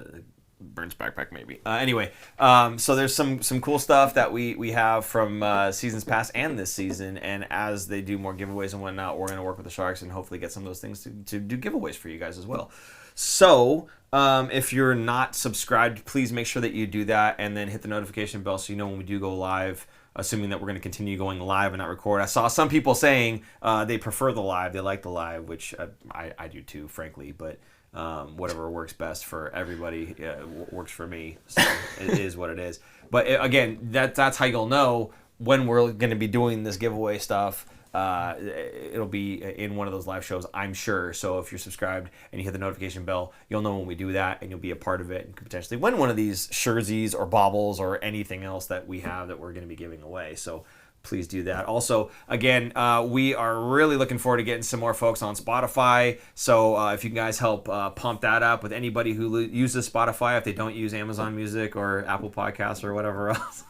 Burns backpack maybe. Anyway, so there's some cool stuff that we have from seasons past and this season, and as they do more giveaways and whatnot, we're going to work with the Sharks and hopefully get some of those things to do giveaways for you guys as well. So if you're not subscribed, please make sure that you do that and then hit the notification bell so you know when we do go live, assuming that we're going to continue going live and not record. I saw some people saying they prefer the live, they like the live, which I do too, frankly, but whatever works best for everybody works for me. So it is what it is. But again, that's how you'll know when we're going to be doing this giveaway stuff. It'll be in one of those live shows, I'm sure. So if you're subscribed and you hit the notification bell, you'll know when we do that, and you'll be a part of it and could potentially win one of these jerseys or baubles or anything else that we have that we're going to be giving away. So please do that. Also, again, we are really looking forward to getting some more folks on Spotify. So if you guys help pump that up with anybody who uses Spotify, if they don't use Amazon Music or Apple Podcasts or whatever else.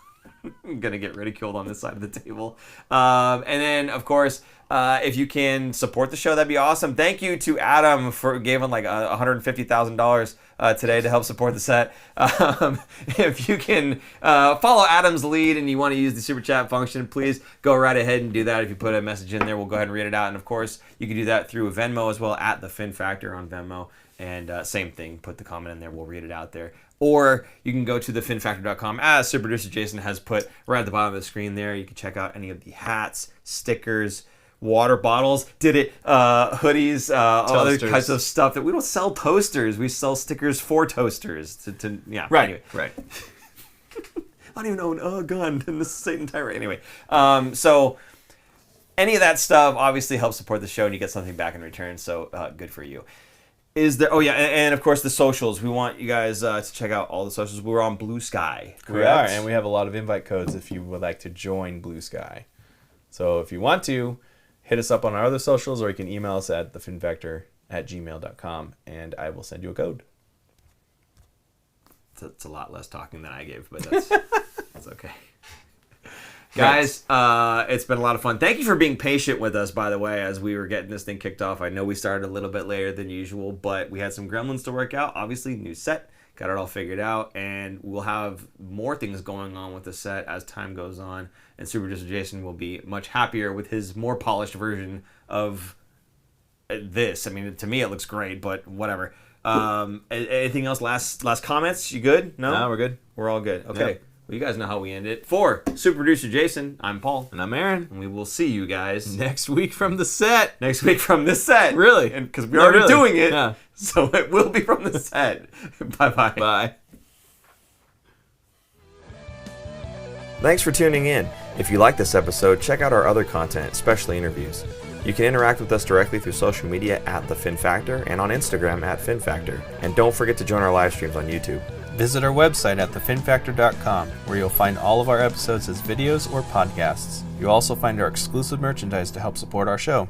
I'm going to get ridiculed on this side of the table. And then, of course, if you can support the show, that'd be awesome. Thank you to Adam for giving like $150,000 today to help support the set. If you can follow Adam's lead and you want to use the super chat function, please go right ahead and do that. If you put a message in there, we'll go ahead and read it out. And of course, you can do that through Venmo as well, at the Fin Factor on Venmo. And same thing, put the comment in there, we'll read it out there. Or you can go to thefinfactor.com, as super producer Jason has put right at the bottom of the screen there. You can check out any of the hats, stickers, water bottles, hoodies, other kinds of stuff that we don't sell toasters. We sell stickers for toasters. Yeah, right, anyway. Right. I don't even own a gun in the Satan Tyrant. Anyway, so any of that stuff obviously helps support the show, and you get something back in return. So good for you. Is there? Oh yeah, and of course the socials. We want you guys to check out all the socials. We're on Blue Sky. Correct? We are, and we have a lot of invite codes if you would like to join Blue Sky. So if you want to, hit us up on our other socials, or you can email us at thefinfactor@gmail.com, and I will send you a code. It's a lot less talking than I gave, but that's that's okay. Guys, it's been a lot of fun. Thank you for being patient with us, by the way, as we were getting this thing kicked off. I know we started a little bit later than usual, but we had some gremlins to work out. Obviously, new set, got it all figured out, and we'll have more things going on with the set as time goes on, and Super Producer Jason will be much happier with his more polished version of this. I mean, to me, it looks great, but whatever. Anything else? Last comments? You good? No, we're good. We're all good. Okay. Yep. Well, you guys know how we end it. For Super Producer Jason, I'm Paul. And I'm Aaron. And we will see you guys next week from the set. Next week from the set. Really? Because we're already doing it. Yeah. So it will be from the set. Bye-bye. Bye. Thanks for tuning in. If you like this episode, check out our other content, especially interviews. You can interact with us directly through social media at The Fin Factor and on Instagram at Fin Factor. And don't forget to join our live streams on YouTube. Visit our website at thefinfactor.com, where you'll find all of our episodes as videos or podcasts. You'll also find our exclusive merchandise to help support our show.